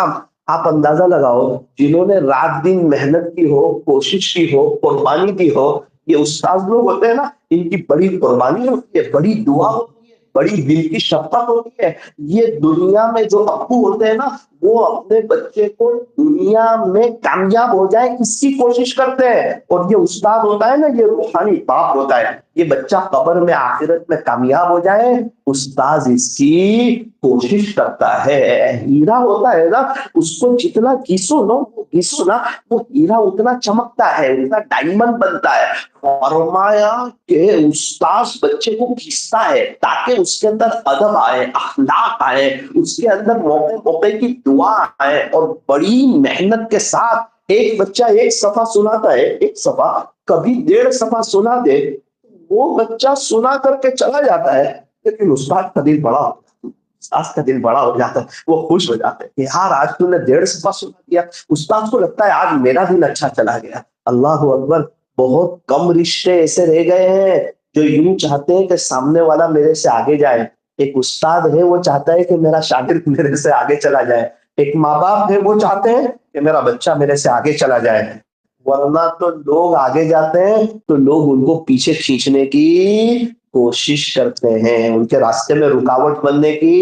Speaker 1: آپ اندازہ لگاؤ، جنہوں نے رات دن محنت کی ہو، کوشش کی ہو، قربانی دی ہو، یہ استاذ لوگ ہوتے ہیں نا، ان کی بڑی قربانی ہوتی ہے، بڑی دعا ہوتی ہے، بڑی دل کی شفقت ہوتی ہے۔ یہ دنیا میں جو ابو ہوتے ہیں نا، وہ اپنے بچے کو دنیا میں کامیاب ہو جائے اس کی کوشش کرتے ہیں، اور یہ استاد ہوتا ہے نا، یہ روحانی باپ ہوتا ہے، یہ بچہ قبر میں آخرت میں کامیاب ہو جائے، استاذ اس کی کوشش کرتا ہے۔ ہیرا ہوتا ہے نا، اس کو جتنا گھسو نا وہ ہیرا اتنا چمکتا ہے، اتنا ڈائمنڈ بنتا ہے۔ فرمایا کہ استاذ بچے کو کھینچتا ہے تاکہ اس کے اندر ادب آئے، اخلاق آئے، اس کے اندر موقع کی دعا آئے، اور بڑی محنت کے ساتھ ایک بچہ 1 صفحہ سناتا ہے، 1 صفحہ، کبھی 1.5 صفحہ سنا دے، وہ بچہ سنا کر کے چلا جاتا ہے، لیکن استاد کا دل بڑا ہوتا ہے، استاد کا دل بڑا ہو جاتا ہے، وہ خوش ہو جاتا ہے کہ یار آج تو نے 1.5 صفحہ سنا دیا۔ استاد کو لگتا ہے آج میرا دن اچھا چلا گیا۔ اللہ اکبر۔ بہت کم رشتے ایسے رہ گئے ہیں جو یوں چاہتے ہیں کہ سامنے والا میرے سے آگے جائے۔ ایک استاد ہے، وہ چاہتا ہے کہ میرا شاگرد میرے سے آگے چلا جائے۔ ایک ماں باپ ہے، وہ چاہتے ہیں کہ میرا بچہ میرے سے آگے چلا جائے، ورنہ تو لوگ آگے جاتے ہیں تو لوگ ان کو پیچھے کھینچنے کی کوشش کرتے ہیں، ان کے راستے میں رکاوٹ بننے کی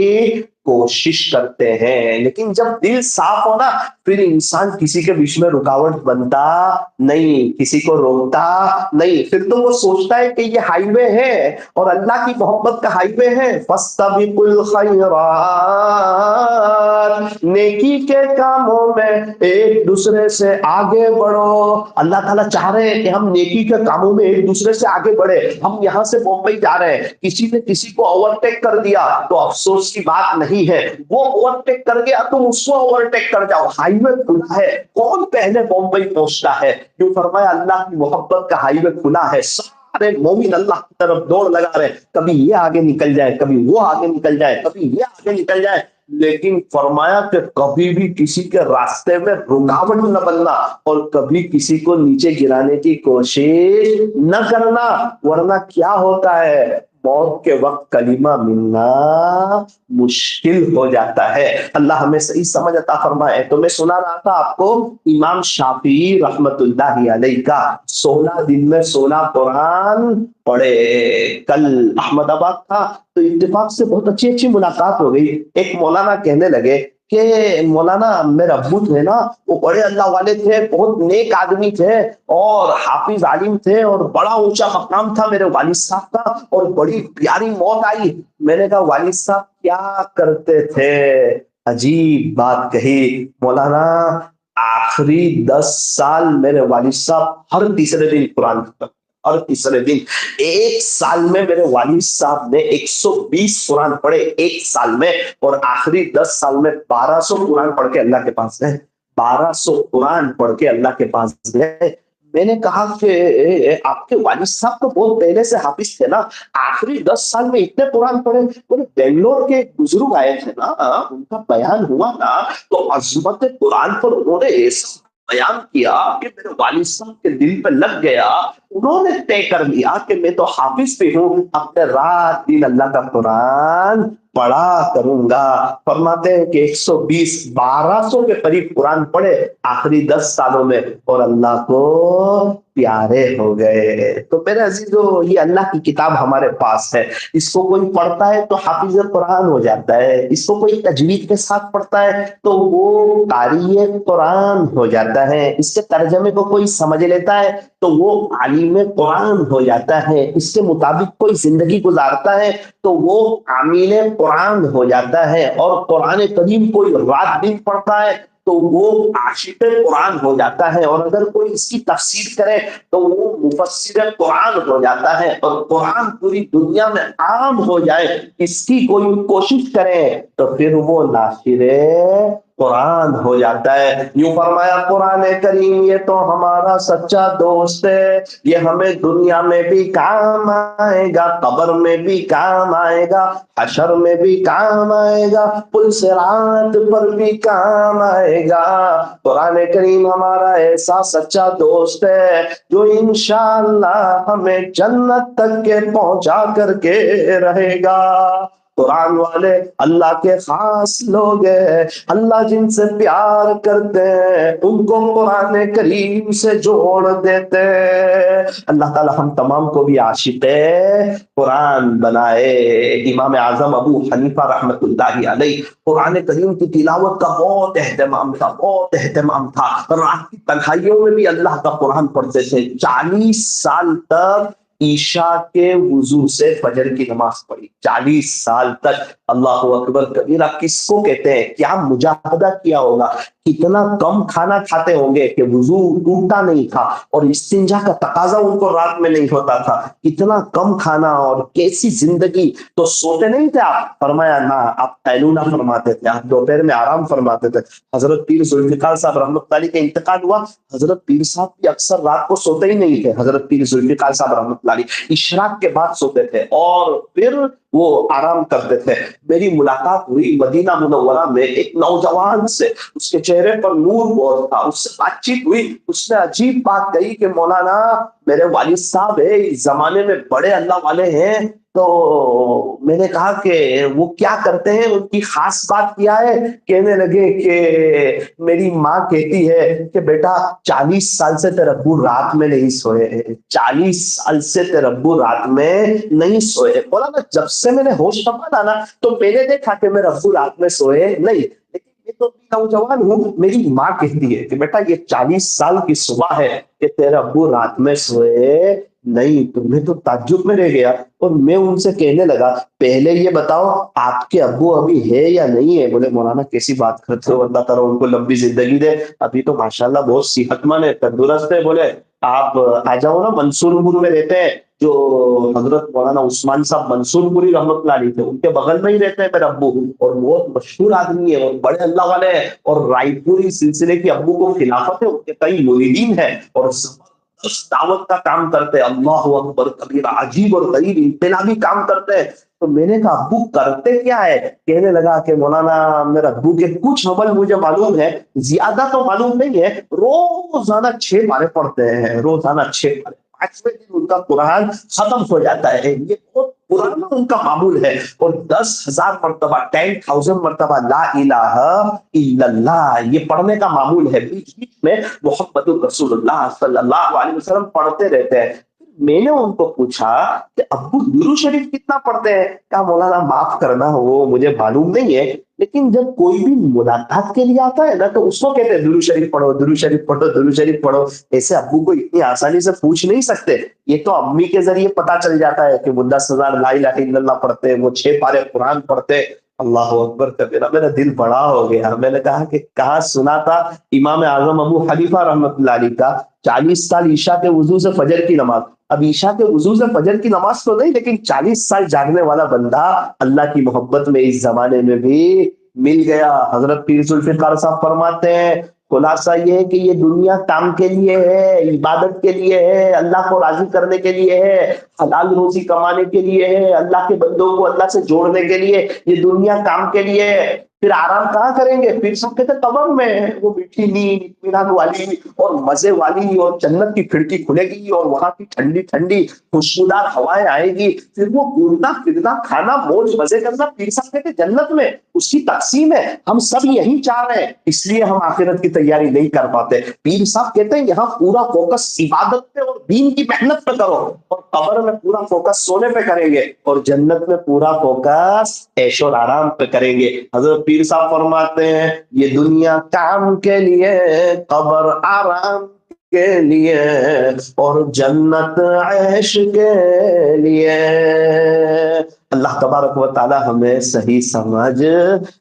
Speaker 1: کوشش کرتے ہیں۔ لیکن جب دل صاف ہونا، پھر انسان کسی کے بیچ میں رکاوٹ بنتا نہیں، کسی کو روکتا نہیں، پھر تو وہ سوچتا ہے کہ یہ ہائی وے ہے، اور اللہ کی محبت کا ہائی وے ہے۔ فاستبقوا الخیرات، نیکی کے کاموں میں ایک دوسرے سے آگے بڑھو۔ اللہ تعالیٰ چاہ رہے ہیں کہ ہم نیکی کے کاموں میں ایک دوسرے سے آگے بڑھے۔ ہم یہاں سے بمبئی جا رہے ہیں، کسی نے کسی کو اوورٹیک کر دیا تو افسوس کی بات نہیں ہے، وہ اوورٹیک کر گیا تم اس کو اوورٹیک کر جاؤ، ہائی وے کھلا ہے، کون پہلے بمبئی پہنچتا ہے؟ جو فرمایا اللہ کی محبت کا ہائی وے کھلا ہے، سارے مومن اللہ کی طرف دوڑ لگا رہے، کبھی یہ آگے نکل جائے، کبھی وہ آگے نکل جائے، کبھی یہ آگے نکل جائے، لیکن فرمایا کہ کبھی بھی کسی کے راستے میں رکاوٹ نہ بننا، اور کبھی کسی کو نیچے گرانے کی کوشش نہ کرنا، ورنہ کیا ہوتا ہے، موت کے وقت کلمہ ملنا مشکل ہو جاتا ہے۔ اللہ ہمیں صحیح سمجھ عطا فرمائے۔ تو میں سنا رہا تھا آپ کو امام شافعی رحمت اللہ علیہ کا 16 دن میں 16 قرآن پڑھے۔ کل احمد آباد تھا تو اتفاق سے بہت اچھی اچھی ملاقات ہو گئی۔ ایک مولانا کہنے لگے کہ مولانا میرے ابو تھے نا، وہ بڑے اللہ والے تھے، بہت نیک آدمی تھے، اور حافظ عالم تھے، اور بڑا اونچا مقام تھا میرے والد صاحب کا، اور بڑی پیاری موت آئی۔ میں نے کہا والد صاحب کیا کرتے تھے؟ عجیب بات کہی مولانا، آخری 10 سال میرے والد صاحب ہر تیسرے دن قرآن ختم، ہر تیسرے دن ایک سال میں میرے والد صاحب نے 120 قرآن پڑھے ایک سال میں، اور آخری 10 سال میں 1200 قرآن پڑھ کے اللہ کے پاس گئے، 1200 قرآن پڑھ کے اللہ کے پاس گئے۔ میں نے کہا کہ آپ کے والد صاحب تو بہت پہلے سے حافظ تھے نا، آخری 10 سال میں اتنے قرآن پڑھے؟ بولے بنگلور کے ایک بزرگ آئے تھے نا، ان کا بیان ہوا نا، تو عظمت قرآن پر انہوں نے ایسا بیان کیا کہ میرے والد صاحب کے دل پہ لگ گیا، انہوں نے طے کر لیا کہ میں تو حافظ بھی ہوں، اب میں رات دن اللہ کا قرآن پڑھا کروں گا۔ فرماتے ہیں کہ 120 1200 کے قریب قرآن پڑھے آخری 10 سالوں میں، اور اللہ کو پیارے ہو گئے۔ تو میرے عزیزو، یہ اللہ کی کتاب ہمارے پاس ہے، اس کو کوئی پڑھتا ہے تو حافظ قرآن ہو جاتا ہے، اس کو کوئی تجوید کے ساتھ پڑھتا ہے تو وہ قاری قرآن ہو جاتا ہے، اس کے ترجمے کو کوئی سمجھ لیتا ہے تو وہ عالم قرآن ہو جاتا ہے، اس کے مطابق کوئی زندگی گزارتا ہے تو وہ عامل قرآن ہو جاتا ہے، اور قرآن کریم کوئی رات دن پڑھتا ہے تو وہ عاشق قرآن ہو جاتا ہے، اور اگر کوئی اس کی تفسیر کرے تو وہ مفسر قرآن ہو جاتا ہے، اور قرآن پوری دنیا میں عام ہو جائے اس کی کوئی کوشش کرے تو پھر وہ ناشر قرآن ہو جاتا ہے۔ یوں فرمایا قرآن کریم یہ تو ہمارا سچا دوست ہے، یہ ہمیں دنیا میں بھی کام آئے گا، قبر میں بھی کام آئے گا، حشر میں بھی کام آئے گا، پل صراط پر بھی کام آئے گا۔ قرآن کریم ہمارا ایسا سچا دوست ہے جو انشاءاللہ ہمیں جنت تک کے پہنچا کر کے رہے گا۔ قرآن والے اللہ کے خاص لوگ ہیں، اللہ جن سے پیار کرتے ہیں ان کو قرآن کریم سے جوڑ دیتے ہیں۔ اللہ تعالی ہم تمام کو بھی عاشق قرآن بنائے۔ امام اعظم ابو حنیفہ رحمۃ اللہ علیہ قرآن کریم کی تلاوت کا بہت اہتمام تھا، بہت اہتمام تھا، رات کی تنہائیوں میں بھی اللہ کا قرآن پڑھتے تھے۔ 40 سال تک عشاء کے وضو سے فجر کی نماز پڑھی، 40 سال تک۔ اللہ اکبر کبیرہ کس کو کہتے ہیں؟ کیا مجاہدہ کیا ہوگا، کتنا کم کھانا کھاتے ہوں گے کہ وضو ٹوٹتا نہیں تھا، اور استنجا کا تقاضا ان کو رات میں نہیں ہوتا تھا، کتنا کم کھانا اور کیسی زندگی۔ تو سوتے نہیں تھے آپ؟ فرمایا نہ، آپ قیلولہ فرماتے تھے، آپ دوپہر میں آرام فرماتے تھے۔ حضرت پیر ذوالفقار صاحب رحمۃ اللہ علیہ کا انتقال ہوا، حضرت پیر صاحب بھی اکثر رات کو سوتے ہی نہیں تھے۔ حضرت پیر ذوالفقار صاحب رحمۃ اللہ علیہ اشراق کے بعد سوتے تھے اور پھر وہ آرام کرتے تھے۔ میری ملاقات ہوئی مدینہ منورہ میں ایک نوجوان سے، اس کے چہرے پر نور بہت تھا، اس سے بات چیت ہوئی، اس نے عجیب بات کہی کہ مولانا میرے والد صاحب ہے اس زمانے میں بڑے اللہ والے ہیں۔ تو میں نے کہا کہ وہ کیا کرتے ہیں، ان کی خاص بات کیا ہے؟ کہنے لگے کہ میری ماں کہتی ہے کہ بیٹا 40 سال سے تیرا ابو رات میں نہیں سوئے، 40 سال سے تیرا ابو رات میں نہیں سوئے۔ بولا نا جب سے میں نے ہوش سنبھالا نا تو میں نے دیکھا کہ میرا ابو رات میں سوئے نہیں، لیکن میں تو نوجوان ہوں، میری ماں کہتی ہے کہ بیٹا یہ 40 سال کی صبح ہے کہ تیرا ابو رات میں سوئے نہیں۔ تو میں تو تعجب میں رہ گیا، اور میں ان سے کہنے لگا پہلے یہ بتاؤ آپ کے ابو ابھی ہے یا نہیں ہے؟ بولے مولانا کیسی بات کرتے ہو، اللہ تعالیٰ ان کو لمبی زندگی دے، ابھی تو ماشاءاللہ بہت صحت مند ہے، تندرست ہے۔ بولے آپ آ جاؤ نا، منصور پور میں رہتے ہیں، جو حضرت مولانا عثمان صاحب منصور پوری رحمۃ اللہ علیہ تھے ان کے بغل میں ہی رہتے ہیں میرے ابو، اور بہت مشہور آدمی ہے اور بڑے اللہ والے ہیں، اور رائے پوری سلسلے کے ابو کو خلافت ہے، ان کے کئی مریدین ہیں اور دعوت کا کام کرتے ہیں۔ اللہ اکبر کبیرہ، عجیب اور غریب انقلابی کام کرتے ہیں۔ تو میں نے کہا ابو کرتے کیا ہے؟ کہنے لگا کہ مولانا میرا ابو کے کچھ عمل مجھے معلوم ہے، زیادہ تو معلوم نہیں ہے، روزانہ 6 پارے پڑھتے ہیں، روزانہ 6 پارے، 5ویں دن ان کا قرآن ختم ہو جاتا ہے۔ یہ بہت پرانا ان کا معمول ہے، اور 10,000 مرتبہ 10,000 مرتبہ لا الہ الا اللہ یہ پڑھنے کا معمول ہے۔ بیچ بیچ میں محمد الرسول اللہ صلی اللہ علیہ وسلم پڑھتے رہتے ہیں۔ میں نے ان کو پوچھا کہ ابو درود شریف کتنا پڑھتے ہیں؟ کہا مولانا معاف کرنا وہ مجھے معلوم نہیں ہے، لیکن جب کوئی بھی ملاقات کے لیے آتا ہے نا تو اس کو کہتے ہیں درود شریف پڑھو، درود شریف پڑھو، درود شریف پڑھو۔ ایسے ابو کو اتنی آسانی سے پوچھ نہیں سکتے، یہ تو امی کے ذریعے پتا چل جاتا ہے کہ وہ 10,000 لا الہ الا اللہ پڑھتے ہیں، وہ 6 پارے قرآن پڑھتے ہیں۔ اللہ اکبر کبیرہ، میرا دل بڑا ہو گیا۔ میں نے کہا کہ کہاں سنا تھا امام اعظم ابو حنیفہ رحمۃ اللہ علیہ کا 40 سال عشاء کے وضو سے فجر کی نماز۔ اب عشاء کے وضو سے فجر کی نماز تو نہیں، لیکن 40 سال جاگنے والا بندہ اللہ کی محبت میں اس زمانے میں بھی مل گیا۔ حضرت پیر ذوالفقار صاحب فرماتے ہیں خلاصہ یہ ہے کہ یہ دنیا کام کے لیے ہے، عبادت کے لیے ہے، اللہ کو راضی کرنے کے لیے ہے، حلال روزی کمانے کے لیے ہے، اللہ کے بندوں کو اللہ سے جوڑنے کے لیے، یہ دنیا کام کے لیے ہے۔ پھر آرام کہاں کریں گے؟ پھر سب کہتے قبر میں، وہ میٹھی نیند اطمینان والی اور مزے والی، اور جنت کی کھڑکی کھلے گی اور وہاں کی ٹھنڈی ٹھنڈی خوشبودار ہوائیں آئے گی، پھر وہ گھومنا پھرنا کھانا موج مزے کرنا، پھر سب کہتے جنت میں اس کی تقسیم ہے۔ ہم سب یہی چاہ رہے ہیں، اس لیے ہم آخرت کی تیاری نہیں کر پاتے۔ پیر صاحب کہتے ہیں یہاں پورا فوکس عبادت پہ اور دین کی محنت پہ کرو، اور قبر میں پورا فوکس سونے پہ کریں گے، اور جنت میں پورا فوکس عیش اور آرام پہ کریں گے۔ حضرت پیر صاحب فرماتے ہیں یہ دنیا کام کے لیے، قبر آرام کے لیے، اور جنت عیش کے لیے۔ اللہ تبارک و تعالی ہمیں صحیح سمجھ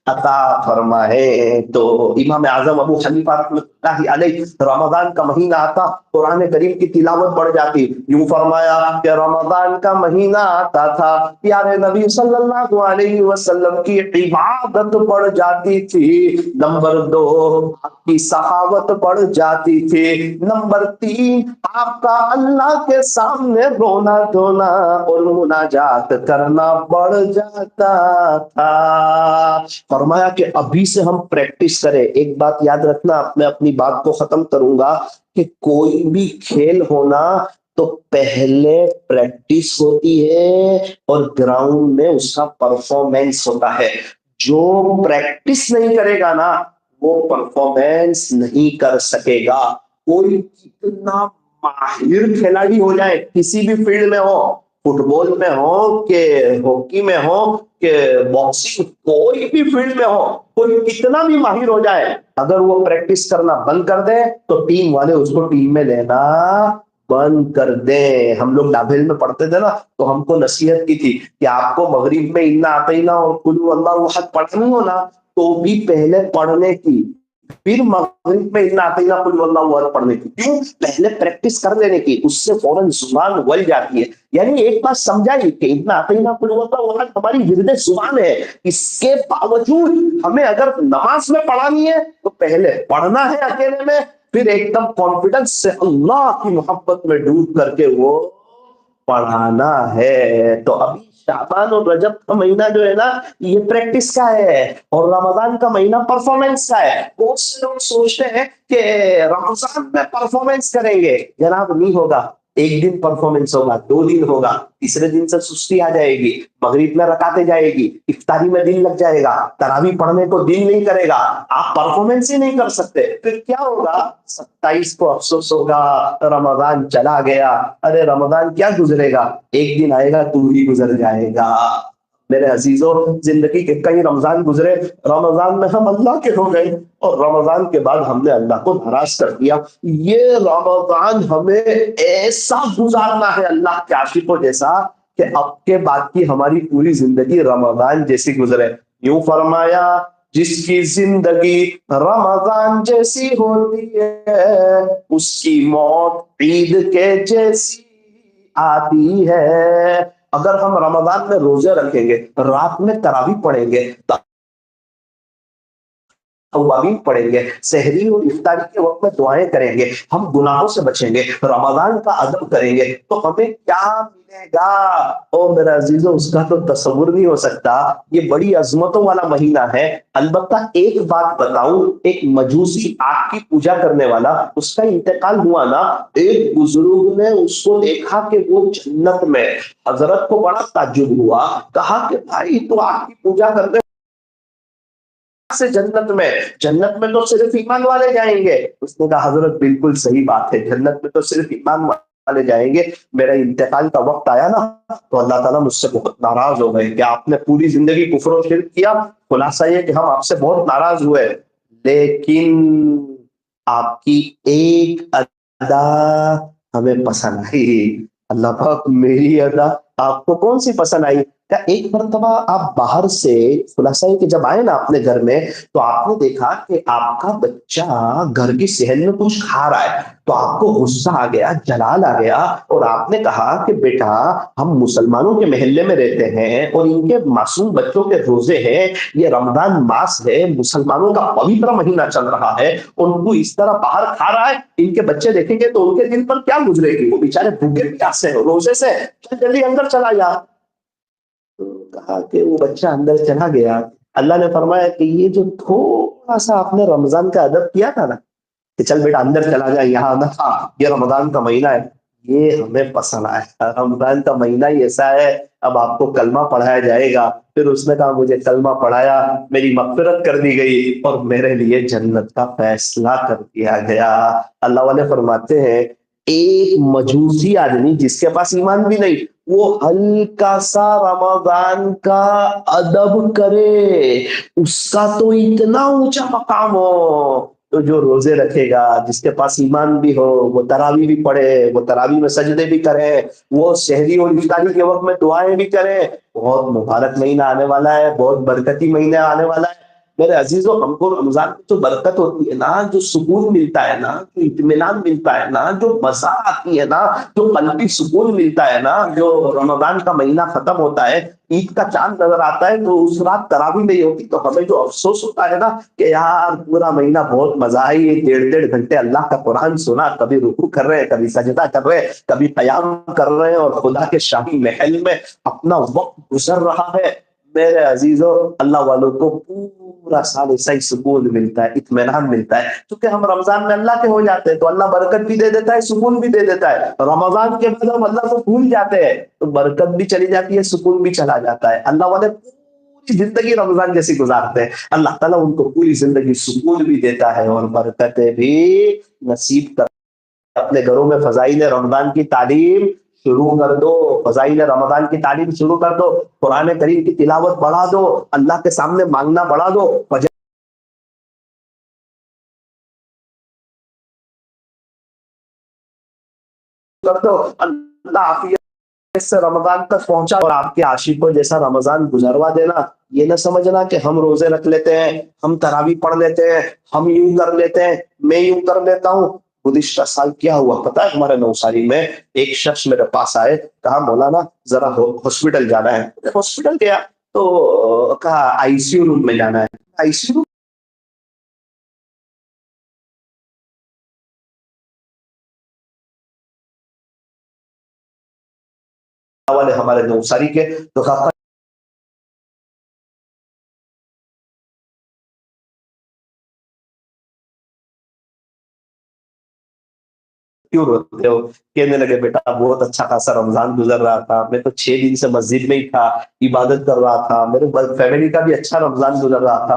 Speaker 1: عطا فرمائے۔ تو امام اعظم ابو حنیفہ رحمۃ اللہ علیہ رمضان کا مہینہ آتا، قرآن کریم کی تلاوت بڑھ جاتی۔ یوں فرمایا کہ رمضان کا مہینہ آتا تھا، پیارے نبی صلی اللہ علیہ وسلم کی عبادت بڑھ جاتی تھی۔ نمبر 2، آپ کی سخاوت بڑھ جاتی تھی۔ نمبر 3، آپ کا اللہ کے سامنے رونا دھونا اور مناجات کرنا بڑھ جاتا تھا۔ فرمایا کہ ابھی سے ہم پریکٹس کریں۔ ایک بات یاد رکھنا، میں اپنی بات کو ختم کروں گا کہ کوئی بھی کھیل ہونا تو پہلے پریکٹس ہوتی ہے اور گراؤنڈ میں اس کا پرفارمنس ہوتا ہے۔ جو پریکٹس نہیں کرے گا نا وہ پرفارمنس نہیں کر سکے گا۔ کوئی کتنا ماہر کھلاڑی ہو جائے، کسی بھی فیلڈ میں ہو، فٹ بال میں ہو کہ ہاکی میں ہو کہ باکسنگ، کوئی بھی فیلڈ میں ہو، کوئی کتنا بھی ماہر ہو جائے، اگر وہ پریکٹس کرنا بند کر دے تو ٹیم والے اس کو ٹیم میں لینا بند کر دیں۔ ہم لوگ ڈابل میں پڑھتے تھے نا، تو ہم کو نصیحت کی تھی کہ آپ کو مغرب میں انا اعطینا اور قل هو اللہ احد پڑھنی ہو نا تو بھی پہلے پڑھنے کی، پھر مغرب میں انا اعطینا قل هو اللہ احد پڑھنے کی۔ کیوں؟ پہلے پریکٹس کر لینے کی، اس سے فوراً زبان ول جاتی ہے۔ یعنی ایک بات سمجھائی کہ انا اعطینا قل هو اللہ احد ہماری ورد زبان ہے، اس کے باوجود ہمیں اگر نماز میں پڑھانی ہے تو پہلے پڑھنا ہے اکیلے میں، پھر ایک دم کانفیڈنس سے اللہ کی محبت میں ڈوب کر کے وہ پڑھانا ہے۔ تو ابھی شعبان اور رجب کا مہینہ جو ہے نا یہ پریکٹس کا ہے، اور رمضان کا مہینہ پرفارمنس کا ہے۔ بہت سے لوگ سوچتے ہیں کہ رمضان میں پرفارمنس کریں گے، جناب نہیں ہوگا۔ ایک دن پرفارمنس ہوگا، 2 دن ہوگا، تیسرے دن سے سستی آ جائے گی، مغرب میں رکعتیں جائے گی، افطاری میں دل لگ جائے گا، تراویح پڑھنے کو دل نہیں کرے گا، آپ پرفارمنس ہی نہیں کر سکتے۔ پھر کیا ہوگا؟ 27 کو افسوس ہوگا رمضان چلا گیا۔ ارے رمضان کیا گزرے گا، ایک دن آئے گا تو ہی گزر جائے گا۔ میرے عزیزوں، زندگی کے کئی رمضان گزرے، رمضان میں ہم اللہ کے ہو گئے اور رمضان کے بعد ہم نے اللہ کو ناراض کر دیا۔ یہ رمضان ہمیں ایسا گزارنا ہے اللہ کے عاشقوں جیسا کہ اب کے بعد کی ہماری پوری زندگی رمضان جیسی گزرے۔ یوں فرمایا جس کی زندگی رمضان جیسی ہوتی ہے اس کی موت عید کے جیسی آتی ہے۔ اگر ہم رمضان میں روزے رکھیں گے، رات میں تراویح پڑھیں گے، اوابین پڑھیں گے، سحری اور افطاری کے وقت میں دعائیں کریں گے، ہم گناہوں سے بچیں گے، رمضان کا ادب کریں گے، تو ہمیں کیا ملے گا؟ او میرا عزیزو، اس کا تو تصور نہیں ہو سکتا۔ یہ بڑی عظمتوں والا مہینہ ہے۔ البتہ ایک بات بتاؤں، ایک مجوسی آگ کی پوجا کرنے والا، اس کا انتقال ہوا نا، ایک بزرگ نے اس کو دیکھا کہ وہ جنت میں، حضرت کو بڑا تعجب ہوا، کہا کہ بھائی تو آگ کی پوجا کرتے سے جنت میں تو صرف ایمان والے جائیں گے۔ اس نے کہا حضرت بالکل صحیح بات ہے، جنت میں تو صرف ایمان والے جائیں گے۔ میرا انتقال کا وقت آیا نا تو اللہ تعالیٰ مجھ سے بہت ناراض ہو گئے کہ آپ نے پوری زندگی کفر و شرک کیا، خلاصہ یہ کہ ہم آپ سے بہت ناراض ہوئے، لیکن آپ کی ایک ادا ہمیں پسند آئی۔ اللہ پاک، میری ادا آپ کو کون سی پسند آئی؟ کیا ایک مرتبہ آپ باہر سے خلاصہ ہے کہ جب آئے نا اپنے گھر میں، تو آپ نے دیکھا کہ آپ کا بچہ گھر کی صحن میں کچھ کھا رہا ہے، تو آپ کو غصہ آ گیا، جلال آ گیا، اور آپ نے کہا کہ بیٹا ہم مسلمانوں کے محلے میں رہتے ہیں اور ان کے معصوم بچوں کے روزے ہیں، یہ رمضان ماس ہے، مسلمانوں کا پوتر مہینہ چل رہا ہے، اور ان کو اس طرح باہر کھا رہا ہے، ان کے بچے دیکھیں گے تو ان کے دل پر کیا گزرے گی؟ وہ بیچارے بھوکے پیاسے ہیں، روزے سے، چل جلدی اندر چلا جا۔ تو کہا کہ وہ بچہ اندر چلا گیا۔ اللہ نے فرمایا کہ یہ جو تھوڑا سا آپ نے رمضان کا ادب کیا تھا نا، کہ چل بیٹا اندر چلا جائے، یہاں نہ تھا، یہ رمضان کا مہینہ ہے، یہ ہمیں پسند آیا۔ رمضان کا مہینہ ہی ایسا ہے، اب آپ کو کلمہ پڑھایا جائے گا۔ پھر اس نے کہا مجھے کلمہ پڑھایا، میری مغفرت کر دی گئی، اور میرے لیے جنت کا فیصلہ کر دیا گیا۔ اللہ والے فرماتے ہیں ایک مجوسی آدمی جس کے پاس ایمان بھی نہیں، وہ ہلکا سا رمضان کا ادب کرے، اس کا تو اتنا اونچا مقام ہو۔ تو جو روزے رکھے گا، جس کے پاس ایمان بھی ہو، وہ تراویح بھی پڑھے، وہ تراویح میں سجدے بھی کرے، وہ سحری اور افطاری کے وقت میں دعائیں بھی کرے، بہت مبارک مہینہ آنے والا ہے، بہت برکتی مہینہ آنے والا ہے۔ میرے عزیزوں، ہم کو رمضان میں جو برکت ہوتی ہے نا، جو سکون ملتا ہے نا، جو اطمینان ملتا ہے نا، جو مزہ آتی ہے نا، جو قلبی سکون ملتا ہے نا، جو رمضان کا مہینہ ختم ہوتا ہے، عید کا چاند نظر آتا ہے، تو اس رات تراویح نہیں ہوتی، تو ہمیں جو افسوس ہوتا ہے نا کہ یار پورا مہینہ بہت مزہ آئی، 1.5 گھنٹے اللہ کا قرآن سنا، کبھی رکوع کر رہے ہیں، کبھی سجدہ کر رہے ہیں، کبھی قیام کر رہے ہیں، اور خدا کے شاہی محل میں اپنا وقت گزر رہا ہے۔ میرے عزیزوں، اللہ والوں کو پورا سال ایسا ہی سکون ملتا ہے، اطمینان ملتا ہے، کیونکہ ہم رمضان میں اللہ کے ہو جاتے ہیں، تو اللہ برکت بھی دے دیتا ہے، سکون بھی دے دیتا ہے۔ رمضان کے بعد ہم اللہ کو بھول جاتے ہیں، تو برکت بھی چلی جاتی ہے، سکون بھی چلا جاتا ہے۔ اللہ والے پوری زندگی رمضان جیسی گزارتے ہیں، اللہ تعالیٰ ان کو پوری زندگی سکون بھی دیتا ہے اور برکتیں بھی نصیب کرتا ہے۔ اپنے گھروں میں فضائل رمضان کی تعلیم شروع کر دو، فضائل رمضان کی تعلیم شروع کر دو، قرآن کریم کی تلاوت بڑھا دو، اللہ کے سامنے مانگنا بڑھا دو، کر دو، اللہ عافیت سے رمضان تک پہنچا اور آپ کے عاشقوں جیسا رمضان گزروا دینا۔ یہ نہ سمجھنا کہ ہم روزے رکھ لیتے ہیں، ہم تراویح پڑھ لیتے ہیں، ہم یوں کر لیتے ہیں، میں یوں کر لیتا ہوں۔ گزشتہ سال کیا ہوا پتا ہے؟ ہمارے نوساری میں ایک شخص میرے پاس آئے، کہا مولانا ذرا ہاسپٹل جانا ہے۔ ہاسپٹل گیا تو کہا آئی سی یو روم میں جانا ہے۔ آئی سی یو والے ہمارے نوساری کے، تو کہا کیوں روتے ہو؟ کہنے لگے بیٹا بہت اچھا خاصا رمضان گزر رہا تھا، میں تو 6 دن سے مسجد میں ہی تھا، عبادت کر رہا تھا، میرے فیملی کا بھی اچھا رمضان گزر رہا تھا،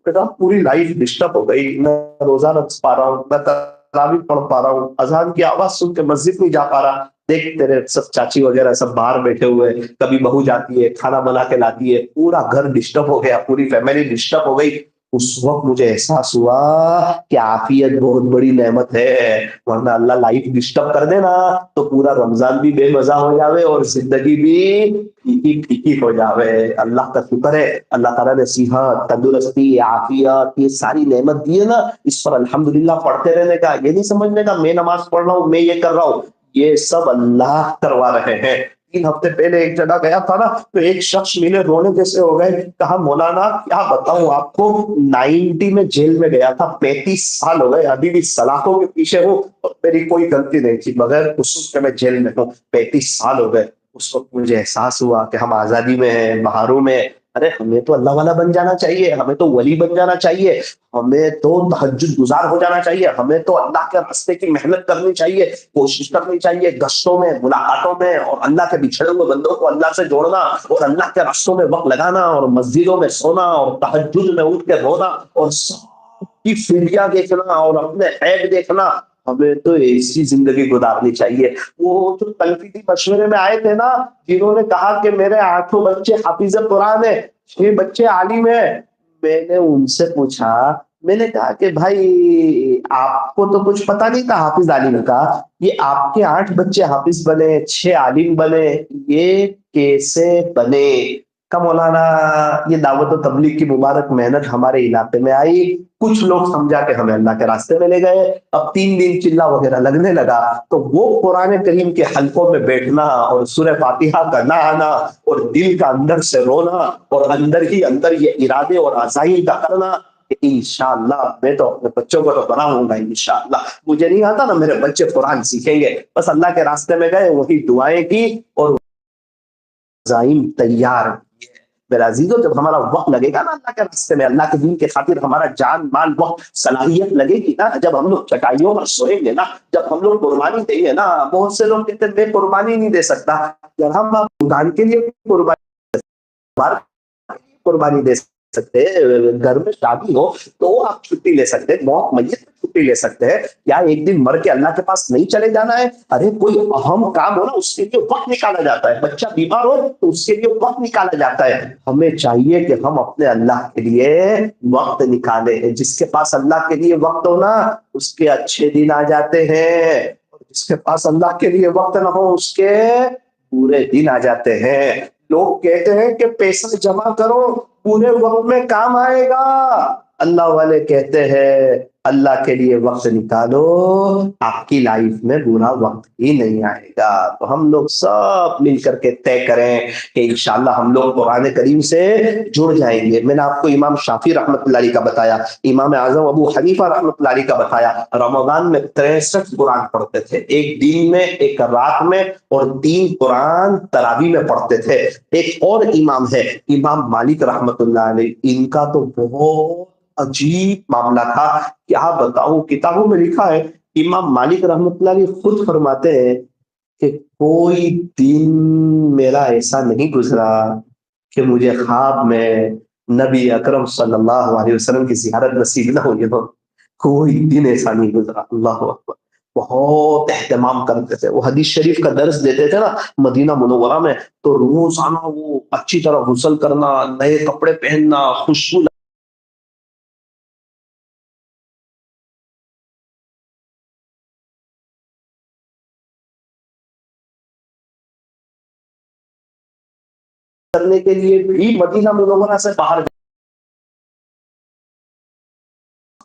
Speaker 1: بیٹا پوری لائف ڈسٹرب ہو گئی، نہ روزہ رکھ پا رہا ہوں، نہ تراویح پڑھ پا رہا ہوں، اذان کی آواز سن کے مسجد نہیں جا پا رہا، دیکھ تیرے سب چاچی وغیرہ سب باہر بیٹھے ہوئے، کبھی بہو جاتی ہے کھانا بنا کے لاتی ہے، پورا گھر ڈسٹرب ہو گیا، پوری فیملی ڈسٹرب ہو گئی۔ اس وقت مجھے احساس ہوا کہ عافیت بہت بڑی نعمت ہے، ورنہ اللہ لائف ڈسٹرب کر دینا تو پورا رمضان بھی بے مزہ ہو جاوے اور زندگی بھی پھیکی پھیکی ہو جاوے۔ اللہ کا شکر ہے، اللہ تعالیٰ نے صحت، تندرستی، عافیت، یہ ساری نعمت دی ہے نا، اس پر الحمدللہ پڑھتے رہنے کا، یہ نہیں سمجھنے کا میں نماز پڑھ رہا ہوں، میں یہ کر رہا ہوں، یہ سب اللہ کروا رہے ہیں۔ 3 ہفتے پہلے ایک جگہ گیا تھا نا، تو ایک شخص ملے، رونے جیسے ہو گئے، کہا مولانا کیا بتاؤں آپ کو، 90 میں جیل میں گیا تھا، 35 سال ہو گئے، ابھی بھی سلاخوں کے پیچھے ہوں، اور میری کوئی غلطی نہیں تھی، مگر اس وقت میں جیل میں ہوں، 35 سال ہو گئے۔ اس وقت مجھے احساس ہوا کہ ہم آزادی میں ہیں، بہاروں میں، ارے ہمیں تو اللہ والا بن جانا چاہیے، ہمیں تو ولی بن جانا چاہیے، ہمیں تو تہجد گزار ہو جانا چاہیے، ہمیں تو اللہ کے راستے کی محنت کرنی چاہیے، کوشش کرنی چاہیے، گشتوں میں، ملاقاتوں میں، اور اللہ کے بچھڑے ہوئے بندوں کو اللہ سے جوڑنا، اور اللہ کے راستوں میں وقت لگانا، اور مسجدوں میں سونا، اور تہجد میں اٹھ کے رونا، اور سب کی فیڈیاں دیکھنا، اور اپنے عیب دیکھنا۔ ہمیں تو ایسی زندگی گزارنی چاہیے۔ وہ جو تنقیدی مشورے میں آئے تھے نا، جنہوں نے کہا کہ میرے 8 بچے حافظ قرآن ہیں، 6 بچے عالم ہیں، میں نے ان سے پوچھا میں نے کہا کہ بھائی آپ کو تو کچھ پتا نہیں تھا حافظ عالم کا، یہ آپ کے 8 بچے حافظ بنے، 6 عالم بنے، یہ کیسے بنے؟ کہ مولانا یہ دعوت و تبلیغ کی مبارک محنت ہمارے علاقے میں آئی، کچھ لوگ سمجھا کہ ہمیں اللہ کے راستے میں لے گئے، اب 3 دن چلا وغیرہ لگنے لگا تو وہ قرآن کریم کے حلقوں میں بیٹھنا اور سورہ فاتحہ کا نہ آنا اور دل کا اندر سے رونا اور اندر ہی اندر یہ ارادے اور عزائم کا کرنا کہ انشاءاللہ میں تو اپنے بچوں کو تو بناؤں گا انشاءاللہ، مجھے نہیں آتا نا، میرے بچے قرآن سیکھیں گے، بس اللہ کے راستے میں گئے، وہی دعائیں کی اور عزائم تیار کیے۔ میرا عزیزو جب ہمارا وقت لگے گا نا اللہ کے راستے میں، اللہ کے دین کے خاطر ہمارا جان مال وقت صلاحیت لگے گی نا، جب ہم لوگ چٹائیوں پر سوئیں گے نا، جب ہم لوگ قربانی دیں گے نا، بہت سے لوگ کہتے ہیں میں قربانی نہیں دے سکتا، اگر ہم خدا کے لیے قربانی دے سکتے ہیں، گھر میں شادی ہو تو آپ چھٹی لے سکتے ہیں، موت میت میں چھٹی لے سکتے ہیں، یا ایک دن مر کے اللہ کے پاس نہیں چلے جانا ہے، ارے کوئی اہم کام ہو نا اس کے لیے وقت نکالا جاتا ہے، بچہ بیمار ہو تو اس کے لیے وقت نکالا جاتا ہے، ہمیں چاہیے کہ ہم اپنے اللہ کے لیے وقت نکالیں، جس کے پاس اللہ کے لیے وقت ہو نا اس کے اچھے دن آ جاتے ہیں، جس کے پاس اللہ کے لیے وقت نہ ہو اس کے پورے دن آ جاتے ہیں۔ لوگ کہتے ہیں کہ پیسہ جمع کرو پورے وقت میں کام آئے گا، اللہ والے کہتے ہیں اللہ کے لیے وقت نکالو آپ کی لائف میں برا وقت ہی نہیں آئے گا۔ تو ہم لوگ سب مل کر کے طے کریں کہ انشاءاللہ ہم لوگ قرآن کریم سے جڑ جائیں گے۔ میں نے آپ کو امام شافعی رحمۃ اللہ علیہ کا بتایا، امام اعظم ابو حنیفہ رحمۃ اللہ علیہ کا بتایا، رمضان میں 63 قرآن پڑھتے تھے، ایک دن میں ایک رات میں، اور 3 قرآن تراویح میں پڑھتے تھے۔ ایک اور امام ہے امام مالک رحمت اللہ علیہ، ان کا تو بہت عجیب معاملہ تھا، کیا بتاؤں، کتابوں میں لکھا ہے، امام مالک رحمت اللہ علیہ خود فرماتے ہیں کہ کوئی دن میرا ایسا نہیں گزرا کہ مجھے خواب میں نبی اکرم صلی اللہ علیہ وسلم کی زیارت نصیب نہ ہوئی ہو، کوئی دن ایسا نہیں گزرا، اللہ اکبر۔ بہت اہتمام کرتے تھے، وہ حدیث شریف کا درس دیتے تھے نا مدینہ منورہ میں، تو روزانہ وہ اچھی طرح غسل کرنا، نئے کپڑے پہننا، خوشبو کرنے کے لیے بھی مدینہ منورہ سے باہر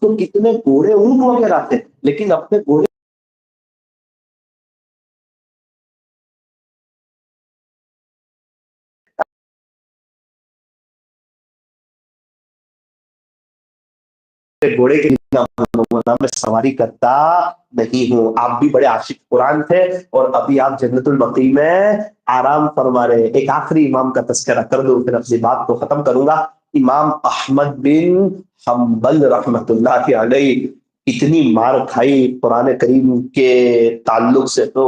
Speaker 1: تو کتنے گھوڑے اونٹ وغیرہ تھے، لیکن اپنے گھوڑے گھوڑے کے میں سواری کرتا نہیں ہوں۔ آپ بھی بڑے عاشق قرآن تھے اور ابھی آپ جنت البقیع میں آرام فرما رہے ہیں۔ ایک آخری امام کا تذکرہ کر دو پھر اپنی بات کو ختم کروں گا۔ امام احمد بن حنبل رحمت اللہ علیہ، اتنی مار کھائی قرآن کریم کے تعلق سے تو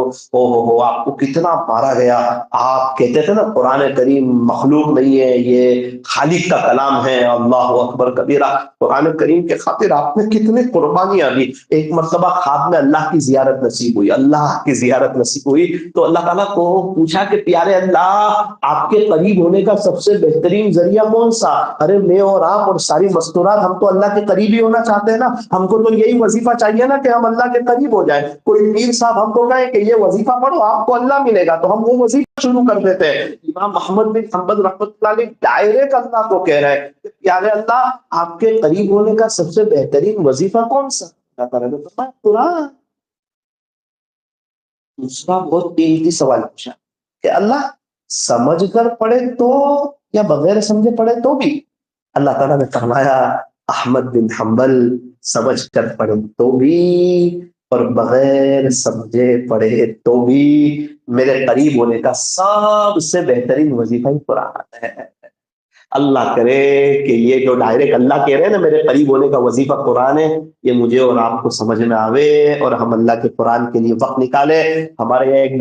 Speaker 1: آپ کو کتنا مارا گیا۔ آپ کہتے تھے نا قرآن کریم مخلوق نہیں ہے، یہ خالق کا کلام ہے، اللہ اکبر کبیرہ۔ قرآن کریم کے خاطر آپ نے کتنے قربانیاں دی۔ ایک مرتبہ خواب میں اللہ کی زیارت نصیب ہوئی، اللہ کی زیارت نصیب ہوئی تو اللہ تعالیٰ کو پوچھا کہ پیارے اللہ آپ کے قریب ہونے کا سب سے بہترین ذریعہ کون سا؟ ارے میں اور آپ اور ساری مستورات ہم تو اللہ کے قریب ہی ہونا چاہتے ہیں نا، ہم کو تو یہی وظیفہ چاہیے نا کہ ہم اللہ کے قریب ہو جائیں۔ کوئی پیر صاحب ہم کو کہے کہ یہ وظیفہ پڑھو آپ کو اللہ ملے گا تو ہم وہ وظیفہ شروع کر دیتے ہیں۔ امام محمد بن حنبل رحمۃ اللہ علیہ ڈائریکٹ اللہ کو کہہ رہے ہیں کہ پیارے اللہ آپ کے قریب ہونے کا سب سے بہترین وظیفہ کون سا؟ اللہ تعالیٰ نے فرمایا قرآن۔ دوسرا بہت قیمتی سوال پوچھا کہ اللہ سمجھ کر پڑھے تو یا بغیر سمجھے پڑھے تو بھی؟ اللہ تعالیٰ نے فرمایا احمد بن حنبل سمجھ کر پڑھے تو بھی اور بغیر سمجھے پڑھے تو بھی میرے قریب ہونے کا سب سے بہترین وظیفہ ہی قرآن ہے۔ اللہ کرے کہ یہ جو ڈائریکٹ اللہ کہہ رہے ہیں نا میرے قریب ہونے کا وظیفہ قرآن ہے، یہ مجھے اور آپ کو سمجھ میں آوے اور ہم اللہ کے قرآن کے لیے وقت نکالے۔ ہمارے یہاں ایک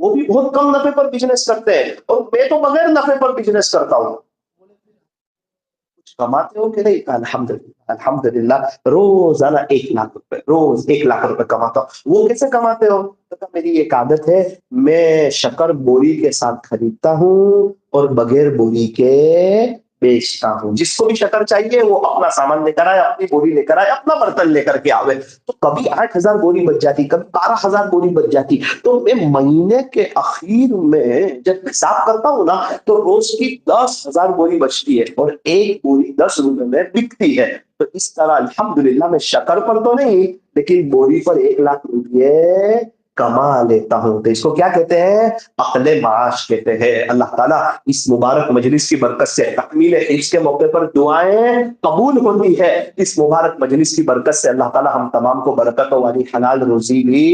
Speaker 1: وہ بھی بہت کم نفے پر بزنس کرتے ہیں اور میں تو بغیر نفے پر بزنس کرتا ہوں. کچھ کماتے ہو کہ نہیں؟ الحمدللہ الحمدللہ روزانہ 1 لاکھ روپے، روز 1 لاکھ روپے کماتا ہوں. وہ کیسے کماتے ہو؟ تو کہا میری ایک عادت ہے، میں شکر بوری کے ساتھ خریدتا ہوں اور بغیر بوری کے بیچتا ہوں. جس کو بھی شکر چاہیے وہ اپنا سامان لے کر آئے، اپنی بوری لے کر آئے، اپنا برتن لے کر کے آوے. تو کبھی 8,000 بوری بچ جاتی، کبھی 12,000 بوری بچ جاتی. تو میں مہینے کے اخیر میں جب حساب کرتا ہوں نا تو روز کی 10,000 بوری بچتی ہے اور ایک بوری 10 روپے میں بکتی ہے. تو اس طرح الحمدللہ میں شکر پر تو نہیں لیکن بوری پر 1 لاکھ روپے کما لیتا ہوں. تو اس کو کیا کہتے ہیں؟ عقل معاش کہتے ہیں. اللہ تعالیٰ اس مبارک مجلس کی برکت سے تکمیل حج کے موقع پر دعائیں قبول ہوتی ہے. اس مبارک مجلس کی برکت سے اللہ تعالیٰ ہم تمام کو برکتوں والی حلال روزی بھی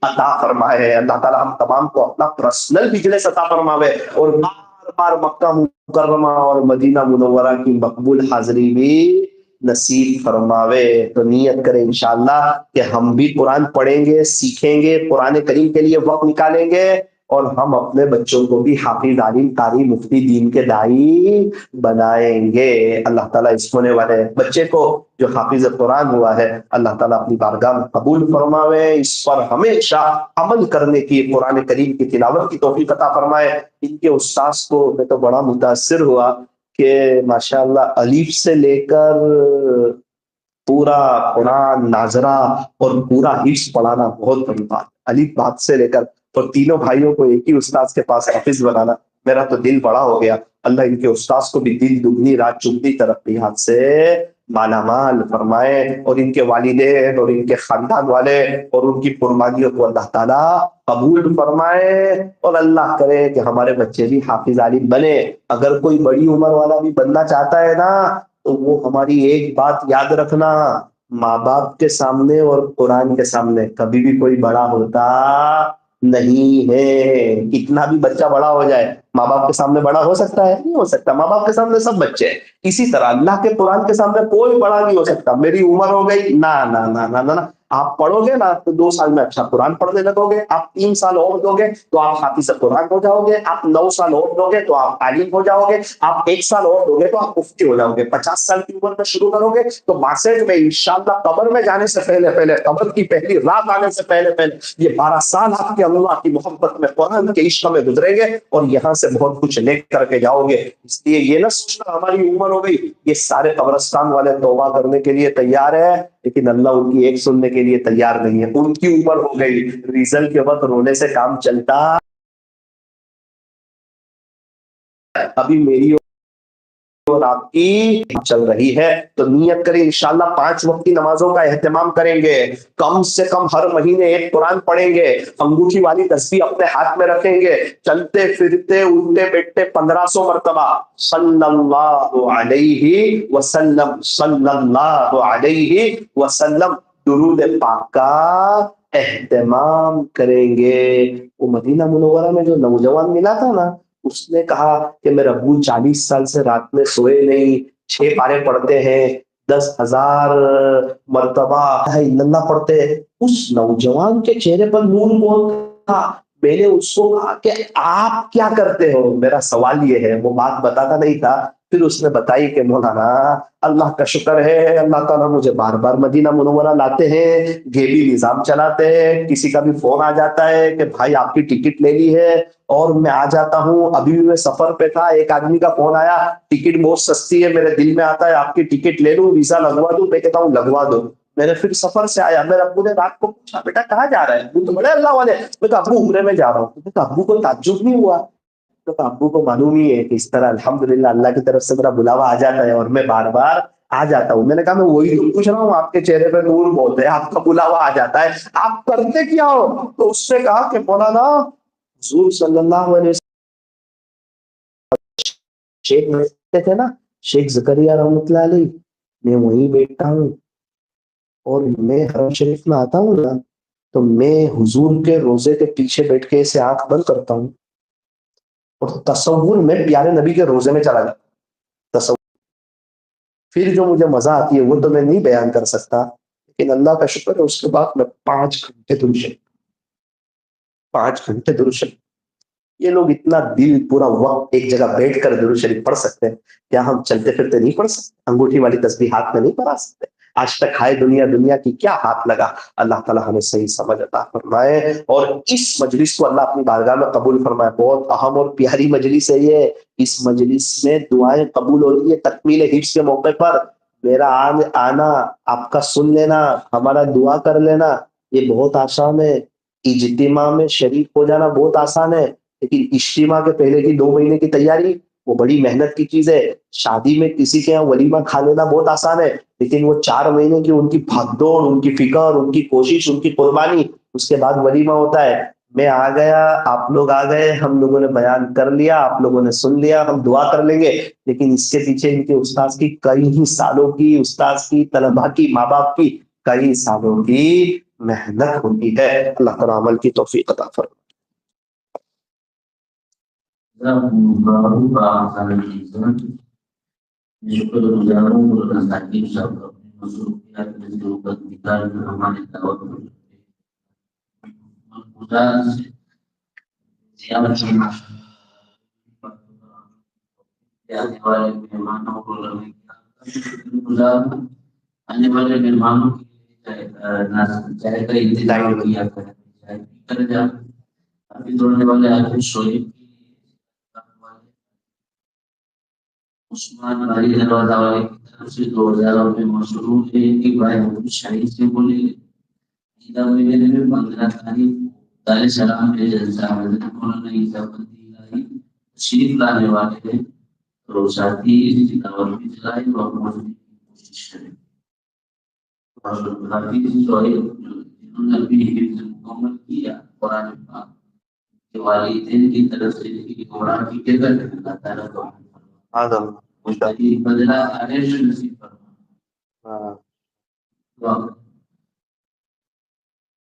Speaker 1: عطا فرمائے. اللہ تعالیٰ ہم تمام کو اپنا پرسنل بزنس عطا فرماوے اور بار بار مکہ مکرمہ اور مدینہ منورہ کی مقبول حاضری بھی نصیب فرماوے. تو نیت کریں انشاءاللہ کہ ہم بھی قرآن پڑھیں گے، سیکھیں گے، قرآن کریم کے لیے وقت نکالیں گے اور ہم اپنے بچوں کو بھی حافظ، عالم، قاری، مفتی، دین کے داعی بنائیں گے. اللہ تعالیٰ اس ہونے والے بچے کو جو حافظ قرآن ہوا ہے اللہ تعالیٰ اپنی بارگاہ میں قبول فرماوے، اس پر ہمیشہ عمل کرنے کی، قرآن کریم کی تلاوت کی توفیق عطا فرمائے. ان کے استاذ کو میں تو بڑا متاثر ہوا کہ ماشاءاللہ الف سے لے کر پورا قرآن ناظرہ اور پورا حفظ پڑھانا بہت بڑی بات. الف بات سے لے کر اور تینوں بھائیوں کو ایک ہی استاذ کے پاس حافظ بنانا میرا تو دل بڑا ہو گیا. اللہ ان کے استاذ کو بھی دل دگنی رات چگنی ترقیات سے مالا مال فرمائے اور ان کے والدین اور ان کے خاندان والے اور ان کی قربانیوں کو اللہ تعالیٰ قبول فرمائے. اور اللہ کرے کہ ہمارے بچے بھی حافظ عالم بنے. اگر کوئی بڑی عمر والا بھی بننا چاہتا ہے نا تو وہ ہماری ایک بات یاد رکھنا، ماں باپ کے سامنے اور قرآن کے سامنے کبھی بھی کوئی بڑا ہوتا نہیں ہے. کتنا بھی بچہ بڑا ہو جائے ماں باپ کے سامنے بڑا ہو سکتا ہے؟ نہیں ہو سکتا. ماں باپ کے سامنے سب بچے ہیں. اسی طرح اللہ کے قرآن کے سامنے کوئی بڑا نہیں ہو سکتا. میری عمر ہو گئی، نہ نہ نہ نہ نہ. آپ پڑھو گے نا تو 2 سال میں اچھا قرآن پڑھنے لگو گے. آپ 3 سال اور دو گے تو آپ حافظ قرآن ہو جاؤ گے. آپ 9 سال اور دو گے تو آپ عالم ہو جاؤ گے. آپ 1 سال اور دو گے تو آپ مفتی ہو جاؤ گے. 50 سال کی عمر میں شروع کرو گے تو 62 میں انشاءاللہ قبر میں جانے سے پہلے قبر کی پہلی رات آنے سے پہلے یہ 12 سال آپ کے اللہ کی محبت میں، قرآن کے عشق میں گزریں گے اور یہاں سے بہت کچھ لے کر کے جاؤ گے. اس لیے یہ نہ سوچنا ہماری عمر ہو گئی. یہ سارے قبرستان والے توبہ کرنے کے لیے تیار ہے لیکن اللہ ان کی ایک سننے کے لیے تیار نہیں ہے. ان کی عمر ہو گئی، ریزلٹ کے وقت رونے سے کام چلتا. ابھی میری اور آپ کی چل رہی ہے تو نیت کریں انشاءاللہ 5 وقت کی نمازوں کا اہتمام کریں گے. کم سے کم ہر مہینے ایک قرآن پڑھیں گے. انگوٹھی والی تسبیح اپنے ہاتھ میں رکھیں گے. چلتے پھرتے اٹھتے بیٹھتے 1500 مرتبہ صلی اللہ علیہ وسلم، صلی اللہ علیہ وسلم درود پاک کا اہتمام کریں گے. وہ مدینہ منورہ میں جو نوجوان ملا تھا نا اس نے کہا کہ میرے ابو 40 سال سے رات میں سوئے نہیں، 6 پارے پڑھتے ہیں، 10,000 مرتبہ لا الہ الا اللہ پڑھتے ہیں. اس نوجوان کے چہرے پر نور بہت تھا. میں نے اس کو کہا کہ آپ کیا کرتے ہو؟ میرا سوال یہ ہے. وہ بات بتاتا نہیں تھا. پھر اس نے بتائی کہ مولانا اللہ کا شکر ہے اللہ تعالیٰ مجھے بار بار مدینہ منورہ لاتے ہیں، گیبی نظام چلاتے ہیں. کسی کا بھی فون آ جاتا ہے کہ بھائی آپ کی ٹکٹ لے لی ہے اور میں آ جاتا ہوں. ابھی بھی میں سفر پہ تھا، ایک آدمی کا فون آیا ٹکٹ بہت سستی ہے، میرے دل میں آتا ہے آپ کی ٹکٹ لے لوں، ویزا لگوا دوں. میں کہتا ہوں لگوا دو. میں نے پھر سفر سے آیا، میرے ابو نے رات کو پوچھا بیٹا کہاں جا رہا ہے؟ ابو تو بڑے اللہ والے. میں کہا ابو عمرے میں جا رہا ہوں. میں کہا ابو کو تعجب نہیں ہوا؟ تو ابو کو معلوم ہی ہے کہ اس طرح الحمدللہ اللہ کی طرف سے میرا بلاوا آ جاتا ہے اور میں بار بار آ جاتا ہوں. میں نے کہا میں وہی تو پوچھ رہا ہوں، آپ کے چہرے پہ نور بہت ہے، آپ کا بلاوا آ جاتا ہے، آپ کرتے کیا ہو؟ تو اس سے کہا کہ مولانا حضور صلی اللہ علیہ وسلم شیخ بیٹھتے تھے نا، شیخ زکریا رحمۃ اللہ علیہ، میں وہیں بیٹھتا ہوں اور میں حرم شریف میں آتا ہوں نا تو میں حضور کے روزے کے پیچھے بیٹھ کے اسے آنکھ بند کرتا ہوں اور تصور میں پیارے نبی کے روزے میں چلا جاتا. تصور پھر جو مجھے مزہ آتی ہے وہ تو میں نہیں بیان کر سکتا لیکن اللہ کا شکر ہے اس کے بعد میں 5 گھنٹے درود شریف 5 گھنٹے درود شریف یہ لوگ اتنا دل پورا وقت ایک جگہ بیٹھ کر درود شریف پڑھ سکتے ہیں، کیا ہم چلتے پھرتے نہیں پڑھ سکتے؟ انگوٹھی والی تسبیح ہاتھ میں نہیں پڑھا سکتے؟ آج تک ہائے دنیا دنیا کی کیا ہاتھ لگا؟ اللہ تعالیٰ ہمیں صحیح سمجھ عطا فرمائے، اور اس مجلس کو اللہ اپنی بارگاہ میں قبول فرمائے۔ بہت اہم اور پیاری مجلس ہے یہ، اس مجلس میں دعائیں قبول ہوتی ہے تکمیل حفظ کے موقع پر۔ میرا آنا، آپ کا سن لینا، ہمارا دعا کر لینا، یہ بہت آسان ہے۔ اجتماع میں شریک ہو جانا بہت آسان ہے، لیکن اجتماع کے پہلے کی 2 مہینے کی تیاری وہ بڑی محنت کی چیز ہے۔ شادی میں کسی کے یہاں ولیمہ کھا لینا بہت آسان ہے، لیکن وہ 4 مہینے کی ان کی بھاگ دوڑ، ان کی فکر، ان کی کوشش، ان کی قربانی، اس کے بعد ولیمہ ہوتا ہے۔ میں آ گیا، آپ لوگ آ گئے، ہم لوگوں نے بیان کر لیا، آپ لوگوں نے سن لیا، ہم دعا کر لیں گے، لیکن اس کے پیچھے ان کے استاذ کی کئی ہی سالوں کی، استاذ کی، طلباء کی، ماں باپ کی کئی سالوں کی محنت ہوتی ہے۔ اللہ تعالیٰ عمل کی توفیق عطا فرمائے۔
Speaker 2: شکر گزاروں اور ذاتی صاحب اپنی مصروفیات میں سے وقت نکال کر ہماری دعوت خدا سے زیارت آنے والے مہمانوں کو آنے والے مہمانوں چاہے کا انتظام کیا کرے، چاہے کر جا ابھی دوڑنے والے آدمی شعیب عثمان بھائی دروازہ والے کی طرف سے 2000 روپے مصروف ہے کہ بھائی ہم شاہی سے بولے عیدہ مہینے میں 15 تاریخ دار سلام کے جلسہ حضرت مولانا عیسیٰ بندی لائی تشریف لانے والے ہیں، تو ساتھی اس کی دعوت بھی چلائے اور پہنچنے کی کوشش کریں۔ اور حافظ سہیل جنہوں نے ابھی حفظ مکمل کیا قرآن پاک کے والدین کی طرف سے کی قرآن کی فکر اللہ تعالیٰ کو بدلا عریش نصیب فرما۔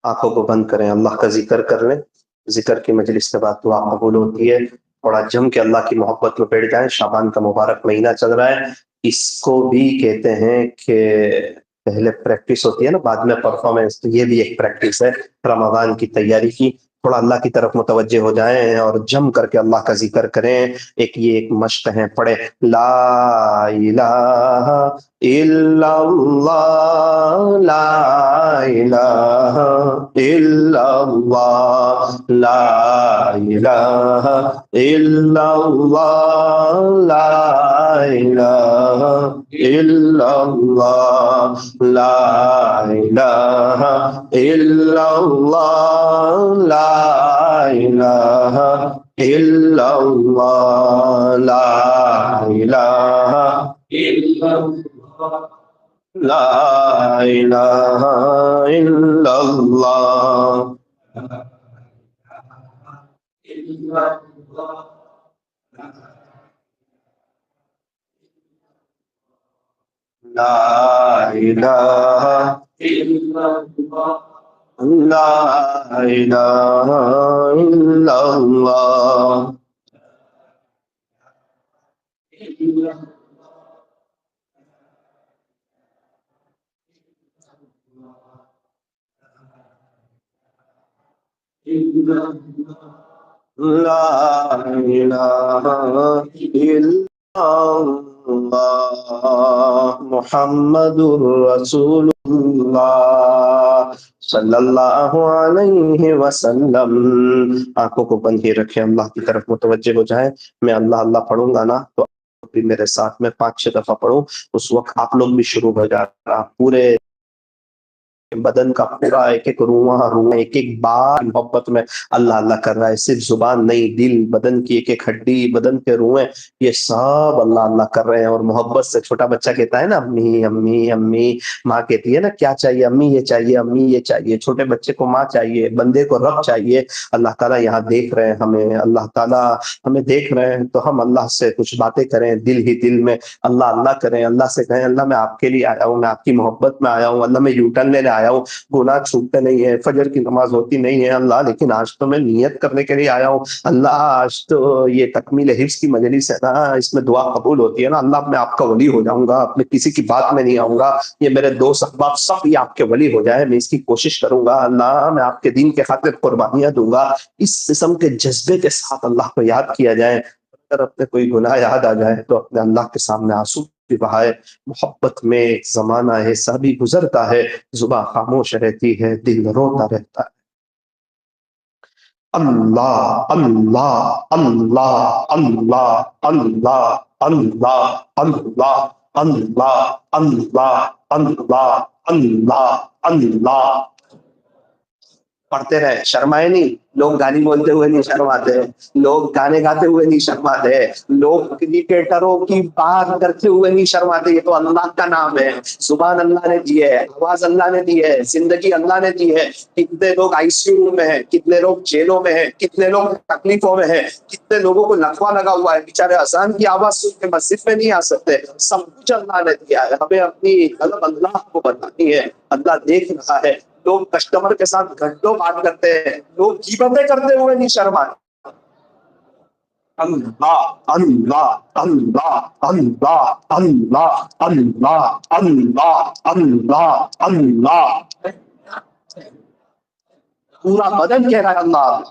Speaker 1: آنکھوں کو بند کریں، اللہ کا ذکر کر لیں، ذکر کی مجلس کے بعد دعا قبول ہوتی ہے۔ تھوڑا جم کے اللہ کی محبت میں بیٹھ جائیں۔ شعبان کا مبارک مہینہ چل رہا ہے، اس کو بھی کہتے ہیں کہ پہلے پریکٹس ہوتی ہے نا، بعد میں پرفارمنس، تو یہ بھی ایک پریکٹس ہے رمضان کی تیاری کی۔ تھوڑا اللہ کی طرف متوجہ ہو جائیں اور جم کر کے اللہ کا ذکر کریں۔ ایک مشق ہے، پڑھے لا الہ الا اللہ، لا الہ الا اللہ، لا الہ الا اللہ، لا الہ الا اللہ، لا الہ الا اللہ، لا الہ الا اللہ، لا الہ الا اللہ، لا الہ الا اللہ، لا الہ الا اللہ، لا الہ الا اللہ، لا الہ الا اللہ، محمد الرسول اللہ صلی اللہ علیہ وسلم۔ آنکھوں کو بند ہی رکھیں، اللہ کی طرف متوجہ ہو جائیں۔ میں اللہ اللہ پڑھوں گا نا تو بھی میرے ساتھ میں 5-6 دفعہ پڑھوں، اس وقت آپ لوگ بھی شروع ہو جانا، پورے بدن کا پورا ایک ایک روح ایک ایک بار محبت میں اللہ اللہ کر رہا ہے۔ صرف زبان نہیں، دل، بدن کی ایک ایک ہڈی، بدن کے روحیں، یہ سب اللہ اللہ کر رہے ہیں، اور محبت سے۔ چھوٹا بچہ کہتا ہے نا امی امی امی، ماں کہتی ہے نا کیا چاہیے امی یہ چاہیے، امی یہ چاہیے۔ چھوٹے بچے کو ماں چاہیے، بندے کو رب چاہیے۔ اللہ تعالیٰ یہاں دیکھ رہے ہیں ہمیں، اللہ تعالیٰ ہمیں دیکھ رہے ہیں، تو ہم اللہ سے کچھ باتیں کریں، دل ہی دل میں اللہ اللہ کریں، اللہ سے کہیں اللہ میں آپ کے لیے آیا ہوں، میں آپ کی محبت میں آیا ہوں، اللہ میں یو ٹرن لینے آیا آیا ہوں, گناہ چھوٹتے نہیں ہے, فجر کی نماز ہوتی نہیں ہے اللہ, لیکن آج تو میں نیت کرنے کے لیے آیا ہوں اللہ, آج تو یہ تکمیل حفظ کی مجلس ہے نا, اس میں دعا قبول ہوتی ہے نا اللہ, میں آپ کا ولی ہو جاؤں گا, اپنے کسی کی بات میں نہیں آؤں گا, یہ میرے دوست احباب سب یہ آپ کے ولی ہو جائے, میں اس کی کوشش کروں گا اللہ, میں آپ کے دین کے خاطر قربانیاں دوں گا. اس قسم کے جذبے کے ساتھ اللہ کو یاد کیا جائے. اگر اپنے کوئی گناہ یاد آ جائے تو اپنے اللہ کے سامنے آنسو بھی بہائے. محبت میں ایک زمانہ ایسا بھی گزرتا ہے, زباں خاموش رہتی ہے, دل روتا رہتا ہے. اللہ اللہ اللہ اللہ اللہ اللہ اللہ اللہ اللہ اللہ اللہ اللہ. پڑھتے رہے, شرمائے نہیں. لوگ گالی بولتے ہوئے نہیں شرماتے, لوگ گانے گاتے ہوئے نہیں شرماتے, لوگ کرکٹروں کی بات کرتے ہوئے نہیں شرماتے. یہ تو اللہ کا نام ہے, زبان اللہ نے دی ہے, آواز اللہ نے دی ہے, زندگی اللہ نے دی ہے. کتنے لوگ آئی سی یو میں ہیں, کتنے لوگ جیلوں میں ہیں, کتنے لوگ تکلیفوں میں ہیں, کتنے لوگوں کو لقوہ لگا ہوا ہے, بےچارے اذان کی آواز سن کے مسجد میں نہیں آ سکتے. سب کچھ اللہ نے دیا ہے, ہمیں اپنی طلب اللہ کو بتانی ہے. اللہ دیکھ رہا ہے. لوگ کسٹمر کے ساتھ گھنٹوں بات کرتے ہیں, لوگ غیبتیں کرتے ہوئے نہیں شرمائے. اللہ اللہ اللہ اللہ اللہ اللہ اللہ اللہ اللہ. پورا بدن کہہ رہا ہے اللہ.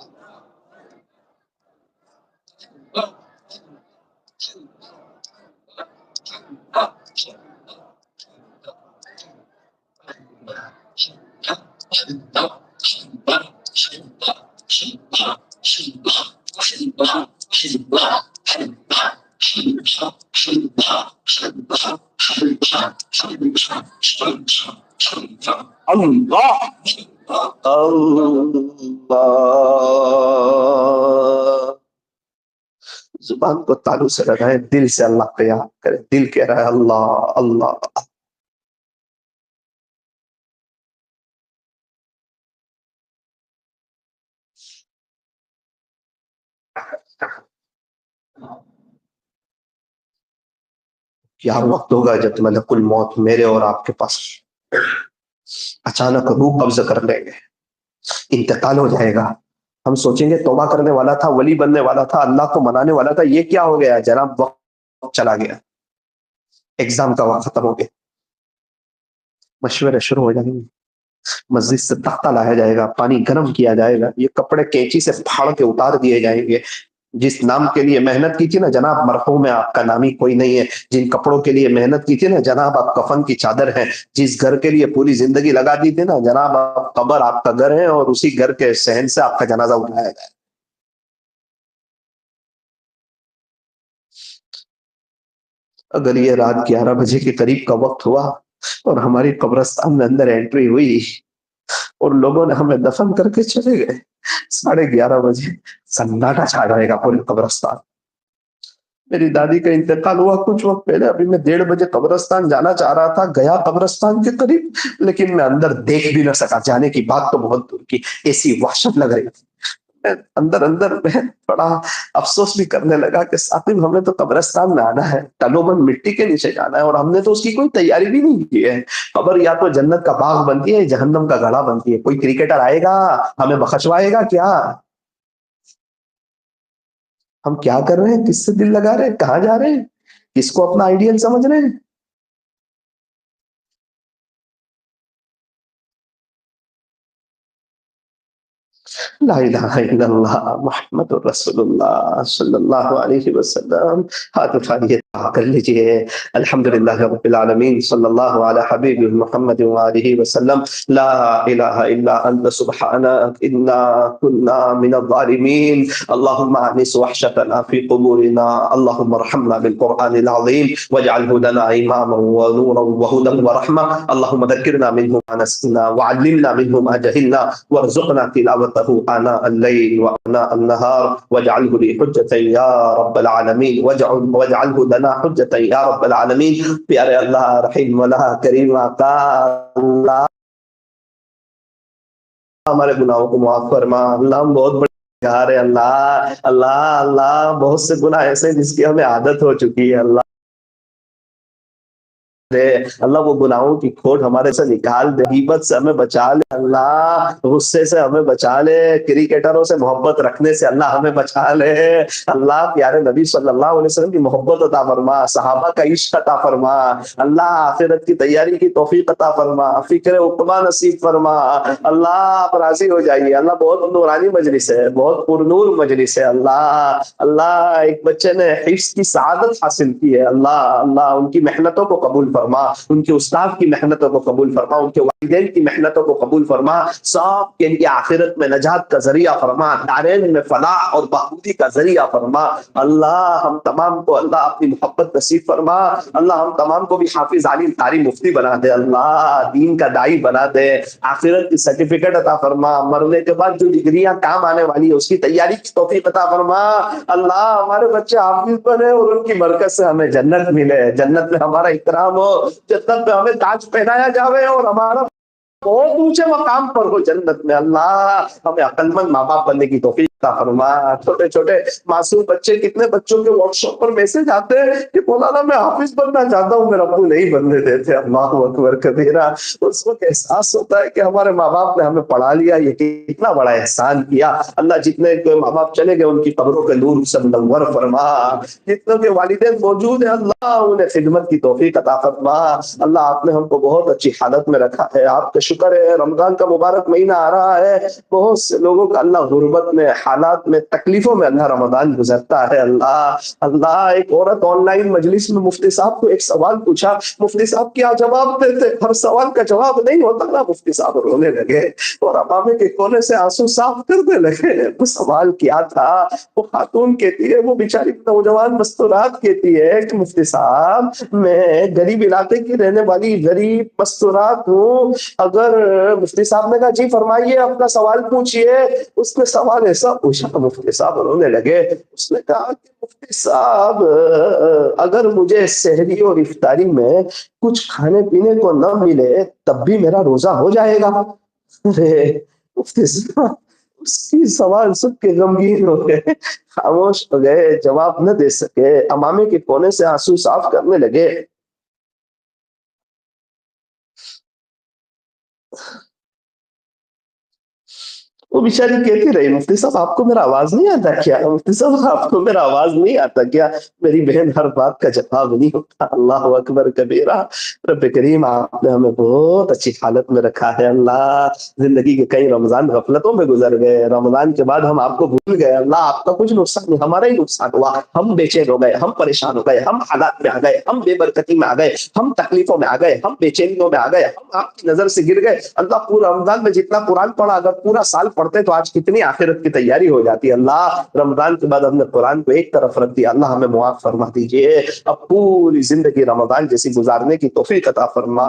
Speaker 1: اللہ اللہ. زبان کو تالو سے لگائے, دل سے اللہ کو یاد کرے. دل کہہ رہا ہے اللہ اللہ. کیا وقت ہوگا جب ملک الموت میرے اور آپ کے پاس اچانک روح قبض کر لیں گے, انتقال ہو جائے گا. ہم سوچیں گے توبہ کرنے والا تھا, ولی بننے والا تھا, اللہ کو منانے والا تھا, یہ کیا ہو گیا جناب, وقت چلا گیا, ایگزام کا وقت ختم ہو گیا. مشورے شروع ہو جائیں گے, مسجد سے تختہ لایا جائے گا, پانی گرم کیا جائے گا, یہ کپڑے کینچی سے پھاڑ کے اتار دیے جائیں گے. جس نام کے لیے محنت کی تھی نا جناب, مرحوم ہے, آپ کا نام ہی کوئی نہیں ہے. جن کپڑوں کے لیے محنت کی تھی نا جناب, آپ کفن کی چادر ہیں. جس گھر کے لیے پوری زندگی لگا دی تھی نا جناب, آپ قبر آپ کا گھر ہے, اور اسی گھر کے صحن سے آپ کا جنازہ اٹھایا جائے. اگر یہ رات 11 بجے کے قریب کا وقت ہوا اور ہماری قبرستان میں اندر انٹری ہوئی اور لوگوں نے ہمیں دفن کر کے چلے گئے, 11:30 بجے سناٹا چھا جائے گا پورے قبرستان. میری دادی کا انتقال ہوا کچھ وقت پہلے, ابھی میں 1:30 بجے قبرستان جانا چاہ رہا تھا, گیا قبرستان کے قریب, لیکن میں اندر دیکھ بھی نہ سکا. جانے کی بات تو بہت دور کی, ایسی وحشت لگ رہی تھی. میں اندر میں بڑا افسوس بھی کرنے لگا کہ صاحب ہمیں تو قبرستان میں آنا ہے, تلو من مٹی کے نیچے جانا ہے, اور ہم نے تو اس کی کوئی تیاری بھی نہیں کی ہے. قبر یا تو جنت کا باغ بنتی ہے, جہنم کا گڑھا بنتی ہے. کوئی کرکٹر آئے گا ہمیں بخشوائے گا کیا؟ ہم کیا کر رہے ہیں, کس سے دل لگا رہے ہیں, کہاں جا رہے ہیں, کس کو اپنا آئیڈیل سمجھ رہے ہیں؟ لا الہ الا اللہ محمد رسول اللہ صلی اللہ علیہ وسلم. ہاتھ اٹھائیے, دعا کر لیجئے. الحمدللہ رب العالمین, صلی اللہ علی حبیب محمد وآلہ وسلم. لا الہ الا انت سبحانک انا کنا من الظالمین. اللہم انس وحشتنا فی قبورنا, اللہم ارحمنا بالقرآن العظیم واجعله لنا اماما ونورا وهدى ورحمة. اللہم ذکرنا منه ما نسینا وعلمنا منه ما جهلنا وارزقنا تلاوته آناء الليل وآناء النهار واجعله لي حجة يا رب العالمين, واجعله لنا حجة يا رب العالمين. پیارے اللہ, رحیم اللہ, کریم آقا, اللہ ہمارے گناہوں کو معاف فرما. اللہ ہم بہت بڑے گناہگار ہیں, اللہ اللہ اللہ, بہت سے گناہ ایسے جس کی ہمیں عادت ہو چکی ہے. اللہ دے اللہ، وہ گناہوں کی کھوٹ ہمارے سے نکال دے، غیبت سے ہمیں بچا لے اللہ، غصے سے ہمیں بچا لے، کرکٹروں سے محبت رکھنے سے اللہ ہمیں بچا لے اللہ، پیارے نبی صلی اللہ علیہ وسلم کی محبت عطا فرما، صحابہ کا عشق عطا فرما اللہ، آخرت کی تیاری کی توفیق عطا فرما، فکر عقبہ نصیب فرما اللہ، آپ راضی ہو جائیے اللہ، بہت نورانی مجلس ہے، بہت پرنور مجلس ہے اللہ اللہ، ایک بچے نے حفظ کی سعادت حاصل کی ہے اللہ اللہ، ان کی محنتوں کو قبول فرما، ان کے استاد کی محنتوں کو قبول فرما، ان کے والدین کی محنتوں کو قبول فرما، سب کے لیے آخرت میں نجات کا ذریعہ فرما، دارین میں فلاح اور بہبودی کا ذریعہ فرما اللہ، ہم تمام کو اللہ اپنی محبت نصیب فرما اللہ، ہم تمام کو بھی حافظ عالم قاری مفتی بنا دے اللہ، دین کا داعی بنا دے، آخرت کی سرٹیفکیٹ عطا فرما، مرنے کے بعد جو ڈگریاں کام آنے والی ہے اس کی تیاری کی توفیق عطا فرما اللہ، ہمارے بچے حافظ بنے اور ان کی برکت سے ہمیں جنت ملے، جنت میں ہمارا اکرام ہو، جنت میں ہمیں تاج پہنایا جاوے اور ہمارا بہت اونچے مقام پر ہو جنت میں اللہ، ہمیں عقل مند ماں باپ بننے کی توفیق عطا فرما، چھوٹے چھوٹے معصوم بچے، کتنے بچوں کے ورک شاپ پر میسج آتے ہیں کہ مولانا میں حافظ بننا چاہتا ہوں، میرا ابو نہیں بننے دیتے، اللہ اکبر کبیرہ، اس وقت احساس ہوتا ہے کہ ہمارے ماں باپ نے ہمیں پڑھا لیا، یہ کتنا بڑا احسان کیا اللہ، جتنے ماں باپ چلے گئے ان کی قبروں کے نور سے منور فرما، جتنے کے والدین موجود ہیں اللہ انہیں خدمت کی توفیق عطا فرما اللہ، آپ نے ہم کو بہت اچھی حالت میں رکھا ہے، آپ کا شکر ہے، رمضان کا مبارک مہینہ آ رہا ہے، بہت سے لوگوں کا اللہ غربت میں، حالات میں، تکلیفوں میں اللہ رمضان گزرتا ہے اللہ اللہ، ایک عورت آن لائن مجلس میں مفتی صاحب کو ایک سوال پوچھا، مفتی صاحب کیا جواب دیتے، ہر سوال کا جواب نہیں ہوتا نا، مفتی صاحب رونے لگے اور امامے کے کونے سے آنسو صاف کرنے لگے، وہ سوال کیا تھا، وہ خاتون کہتی ہے، وہ بیچاری نوجوان مستورات کہتی ہے کہ مفتی صاحب میں غریب علاقے کی رہنے والی غریب مستورات ہوں، اگر مفتی صاحب نے کہا جی فرمائیے اپنا سوال پوچھئے، اس نے سوال ایسا پوچھا، مفتی صاحب رونے لگے، اس نے کہا کہ مفتی صاحب اگر مجھے سحری اور افطاری میں کچھ کھانے پینے کو نہ ملے تب بھی میرا روزہ ہو جائے گا؟ مفتی صاحب اس کی سوال سن کے غمگین ہو گئے، خاموش ہو گئے، جواب نہ دے سکے، امامے کے کونے سے آنسو صاف کرنے لگے۔ وہ بیچاری کہتی رہی مفتی صاحب آپ کو میرا آواز نہیں آتا کیا، مفتی صاحب آپ کو میرا آواز نہیں آتا کیا، میری بہن ہر بات کا جواب نہیں ہوتا، اللہ اکبر کبیرہ، رب کریم آپ نے ہمیں بہت اچھی حالت میں رکھا ہے اللہ، زندگی کے کئی رمضان غفلتوں میں گزر گئے، رمضان کے بعد ہم آپ کو بھول گئے اللہ، آپ کا کچھ نقصان نہیں، ہمارا ہی نقصان ہوا، ہم بے چین ہو گئے، ہم پریشان ہو گئے، ہم حالات میں آ گئے، ہم بے برکتی میں آ گئے، ہم تکلیفوں میں آ گئے، ہم بے چینیوں میں آ گئے، ہم آپ کی نظر سے گر گئے اللہ، پورا رمضان میں جتنا قرآن پڑھا اگر پورا سال پڑھتے تو آج کتنی آخرت کی تیاری ہو جاتی اللہ، رمضان کے بعد ہم نے قرآن کو ایک طرف رکھ دیا اللہ، ہمیں معاف فرما دیجئے، اب پوری زندگی رمضان جیسی گزارنے کی توفیق عطا فرما۔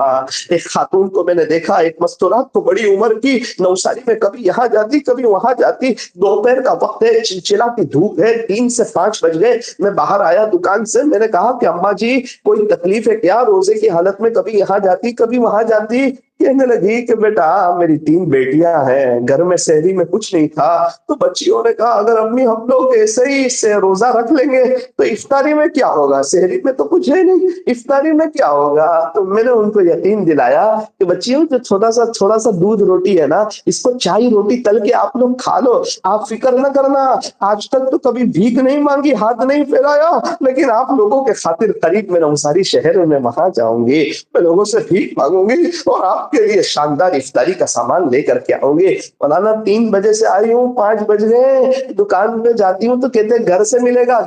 Speaker 1: ایک خاتون کو میں نے دیکھا، ایک مستورات کو بڑی عمر کی، نوساری میں کبھی یہاں جاتی کبھی وہاں جاتی، دوپہر کا وقت ہے، چلچلا کی دھوپ ہے، 3 سے 5 بج گئے، میں باہر آیا دکان سے، میں نے کہا کہ اماں جی کوئی تکلیف ہے کیا، روزے کی حالت میں کبھی یہاں جاتی کبھی وہاں جاتی، کہنے لگی کہ بیٹا میری 3 بیٹیاں ہیں، گھر میں سحری میں کچھ نہیں تھا، تو بچیوں نے کہا اگر امی ہم لوگ ایسے ہی سے روزہ رکھ لیں گے تو افطاری میں کیا ہوگا، سحری میں تو کچھ ہے نہیں، افطاری میں کیا ہوگا، تو میں نے ان کو یقین دلایا کہ بچیوں جو تھوڑا سا دودھ روٹی ہے نا، اس کو چائے روٹی تل کے آپ لوگ کھا لو، آپ فکر نہ کرنا، آج تک تو کبھی بھیک نہیں مانگی، ہاتھ نہیں پھیلایا، لیکن آپ لوگوں کے خاطر قریب میں نوساری شہر میں وہاں جاؤں گی، میں لوگوں سے بھیک مانگوں گی اور آپ کے لیے شاندار افطاری کا سامان لے کر کے آؤں گی، مولانا 3 بجے سے آئی ہوں، 5 بج گئے، دکان پہ جاتی ہوں تو کہتے ہیں گھر سے ملے گا،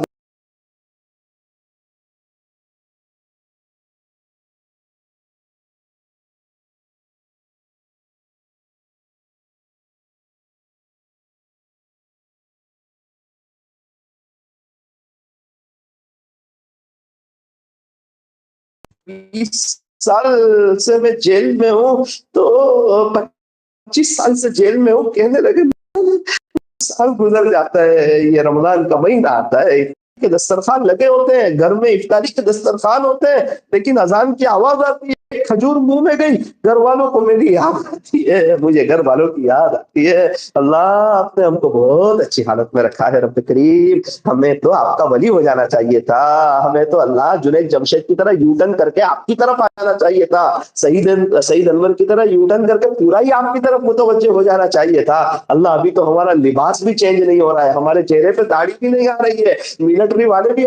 Speaker 1: بیس سال سے میں جیل میں ہوں، تو 25 سال سے جیل میں ہوں، کہنے لگے سال گزر جاتا ہے، یہ رمضان کا مہینہ آتا ہے، کہ دسترخوان لگے ہوتے ہیں، گھر میں افطاری کے دسترخوان ہوتے ہیں، لیکن اذان کی آواز آتی ہے کھجور منہ میں گئی، گھر والوں کو میری یاد آتی ہے، مجھے گھر والوں کی یاد آتی ہے۔ اللہ آپ نے ہم کو بہت اچھی حالت میں رکھا ہے رب کریم، ہمیں تو آپ کا ولی ہو جانا چاہیے تھا، ہمیں تو اللہ جنید جمشید کی طرح یو ٹرن کر کے آپ کی طرف آ جانا چاہیے تھا، سعید انور کی طرح یو ٹرن کر کے پورا ہی آپ کی طرف متوجہ ہو جانا چاہیے تھا۔ اللہ ابھی تو ہمارا لباس بھی چینج نہیں ہو رہا ہے، ہمارے چہرے پہ داڑھی بھی نہیں آ رہی ہے، ملٹری والے بھی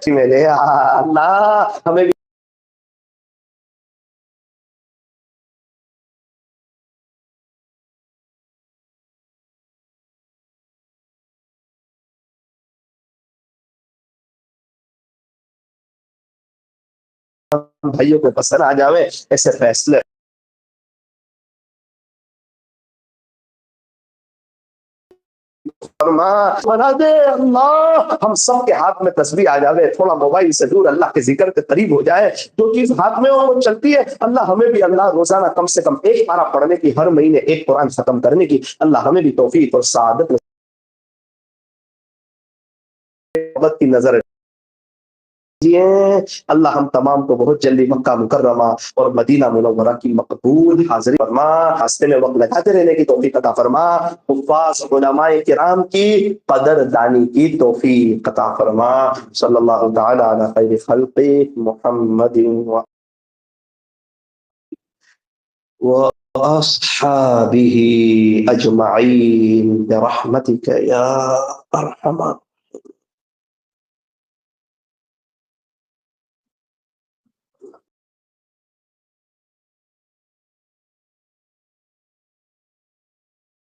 Speaker 1: ملے اللہ ہمیں بھائیوں کو پسند آ جاوے ایسے فیصلے فرما بنا دے اللہ، ہم سب کے ہاتھ میں تسبیح آ جاوے، تھوڑا موبائل سے دور اللہ کے ذکر کے قریب ہو جائے، جو چیز ہاتھ میں ہو وہ چلتی ہے۔ اللہ ہمیں بھی اللہ روزانہ کم سے کم ایک پارہ پڑھنے کی، ہر مہینے ایک قرآن ختم کرنے کی اللہ ہمیں بھی توفیق اور سعادت کی نظر اللہ ہم تمام کو بہت جلدی مکہ مکرمہ اور مدینہ منورہ کی مقبول حاضری فرما، راستے میں وقت لگاتے رہنے کی توفیق عطا فرما، حفاظ علماء کرام کی قدر دانی کی توفیق عطا فرما۔ صلی اللہ تعالی علی خیر خلق محمد وأصحابه أجمعين برحمتك يا أرحم